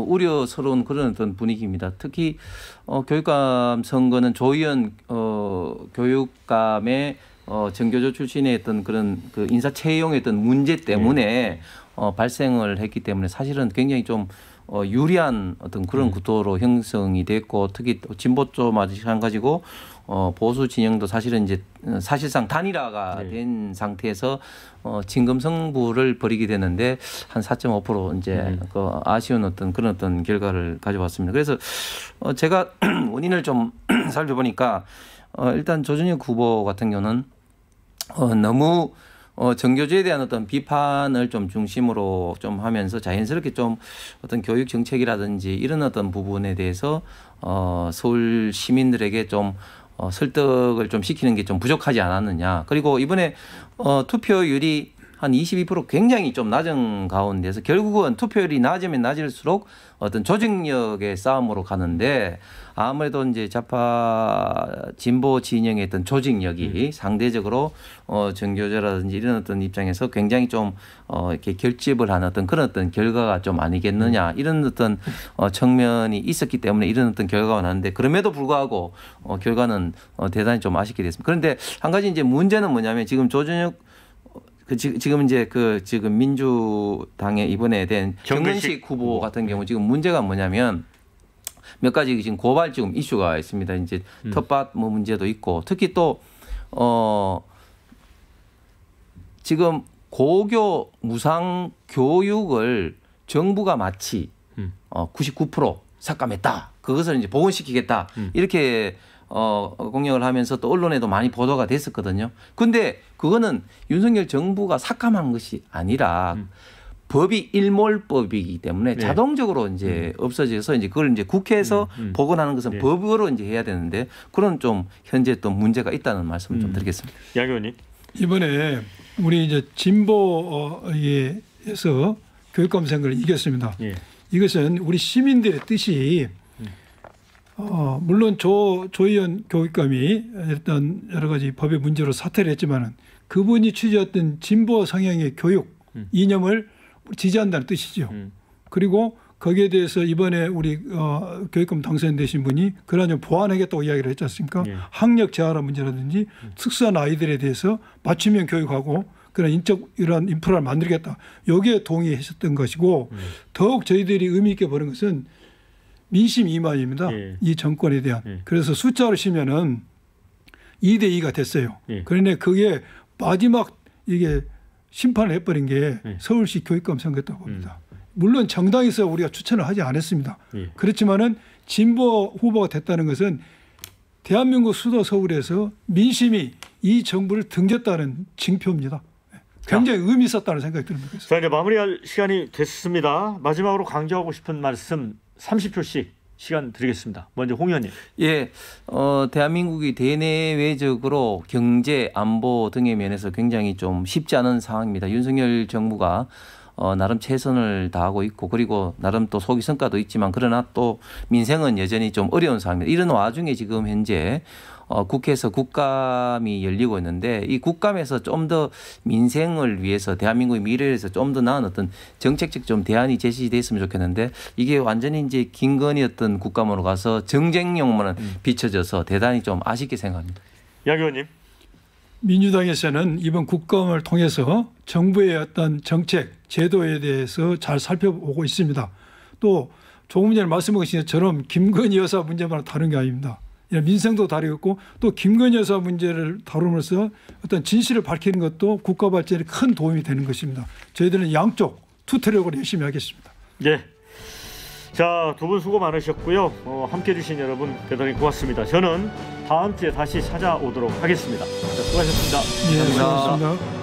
우려스러운 그런 어떤 분위기입니다. 특히 교육감 선거는 조희연 교육감의 정교조 출신의 어떤 그런 그 인사 채용의 어떤 문제 때문에 발생을 했기 때문에 사실은 굉장히 좀 유리한 어떤 그런 구도로 형성이 됐고, 특히 진보 쪽 마찬가지고 보수 진영도 사실은 이제 사실상 단일화가 된 상태에서 진검승부를 벌이게 되는데 한 4.5% 이제 그 아쉬운 어떤 그런 어떤 결과를 가져왔습니다. 그래서 제가 원인을 좀 살펴보니까 일단 조준혁 후보 같은 경우는 너무 정교조에 대한 어떤 비판을 좀 중심으로 좀 하면서 자연스럽게 좀 어떤 교육 정책이라든지 이런 어떤 부분에 대해서 서울 시민들에게 좀 설득을 좀 시키는 게 좀 부족하지 않았느냐. 그리고 이번에 투표율이 한 22% 굉장히 좀 낮은 가운데서 결국은 투표율이 낮으면 낮을수록 어떤 조직력의 싸움으로 가는데, 아무래도 이제 좌파 진보 진영의 어떤 조직력이 상대적으로 정교조라든지 이런 어떤 입장에서 굉장히 좀 이렇게 결집을 하는 어떤 그런 어떤 결과가 좀 아니겠느냐, 이런 어떤 측면이 있었기 때문에 이런 어떤 결과가 나는데, 그럼에도 불구하고 결과는 대단히 좀 아쉽게 됐습니다. 그런데 한 가지 이제 문제는 뭐냐면, 지금 조준혁 지금 이제 지금 민주당의 이번에 된 정근식 후보 같은 경우 지금 문제가 뭐냐면 몇 가지 지금 고발 지금 이슈가 있습니다. 이제 텃밭 뭐 문제도 있고, 특히 또 지금 고교 무상 교육을 정부가 마치 99% 삭감했다, 그것을 이제 복원시키겠다, 이렇게 공약을 하면서 또 언론에도 많이 보도가 됐었거든요. 근데 그거는 윤석열 정부가 삭감한 것이 아니라 법이 일몰법이기 때문에 자동적으로 이제 없어져서 이제 그걸 이제 국회에서 복원하는 것은 법으로 이제 해야 되는데, 그런 좀 현재 또 문제가 있다는 말씀을 좀 드리겠습니다. 양 의원님. 이번에 우리 이제 진보에서 교육감 선거를 이겼습니다. 이것은 우리 시민들의 뜻이 물론 조희연 교육감이 어떤 여러 가지 법의 문제로 사퇴를 했지만은 그분이 취재했던 진보 성향의 교육 이념을 지지한다는 뜻이죠. 그리고 거기에 대해서 이번에 우리 교육감 당선되신 분이 그러한 좀 보완하겠다고 이야기를 했지 않습니까? 예. 학력 재활화 문제라든지 특수한 아이들에 대해서 맞춤형 교육하고 그런 이런 인프라를 만들겠다. 여기에 동의하셨던 것이고 더욱 저희들이 의미 있게 보는 것은 민심 이만입니다. 예. 이 정권에 대한. 예. 그래서 숫자로 치면은 2대 2가 됐어요. 예. 그런데 그게 마지막 이게 심판을 해버린 게 예. 서울시 교육감 선거였다고 봅니다. 물론 정당에서 우리가 추천을 하지 않았습니다. 예. 그렇지만은 진보 후보가 됐다는 것은 대한민국 수도 서울에서 민심이 이 정부를 등졌다는 징표입니다. 굉장히 의미 있었다는 생각이 듭니다. 자, 이제 마무리할 시간이 됐습니다. 마지막으로 강조하고 싶은 말씀 30초씩 시간 드리겠습니다. 먼저 홍 의원님. 예, 대한민국이 대내외적으로 경제, 안보 등의 면에서 굉장히 좀 쉽지 않은 상황입니다. 윤석열 정부가 나름 최선을 다하고 있고 그리고 나름 또 소기 성과도 있지만 그러나 또 민생은 여전히 좀 어려운 상황입니다. 이런 와중에 지금 현재 국회에서 국감이 열리고 있는데 이 국감에서 좀 더 민생을 위해서 대한민국의 미래를 위해서 좀 더 나은 어떤 정책적 좀 대안이 제시됐으면 좋겠는데 이게 완전히 이제 김건희 어떤 국감으로 가서 정쟁용만 비춰져서 대단히 좀 아쉽게 생각합니다. 양 의원님. 민주당에서는 이번 국감을 통해서 정부의 어떤 정책, 제도에 대해서 잘 살펴보고 있습니다. 또 조금 전에 말씀하신 것처럼 김건희 여사 문제만 다른 게 아닙니다. 민생도 다루었고 또 김건희 여사 문제를 다룸으로써 어떤 진실을 밝히는 것도 국가 발전에 큰 도움이 되는 것입니다. 저희들은 양쪽 투트랙으로 열심히 하겠습니다. 네. 자, 두 분 수고 많으셨고요. 함께해 주신 여러분 대단히 고맙습니다. 저는 다음 주에 다시 찾아오도록 하겠습니다. 자, 수고하셨습니다. 네, 감사합니다. 수고하셨습니다.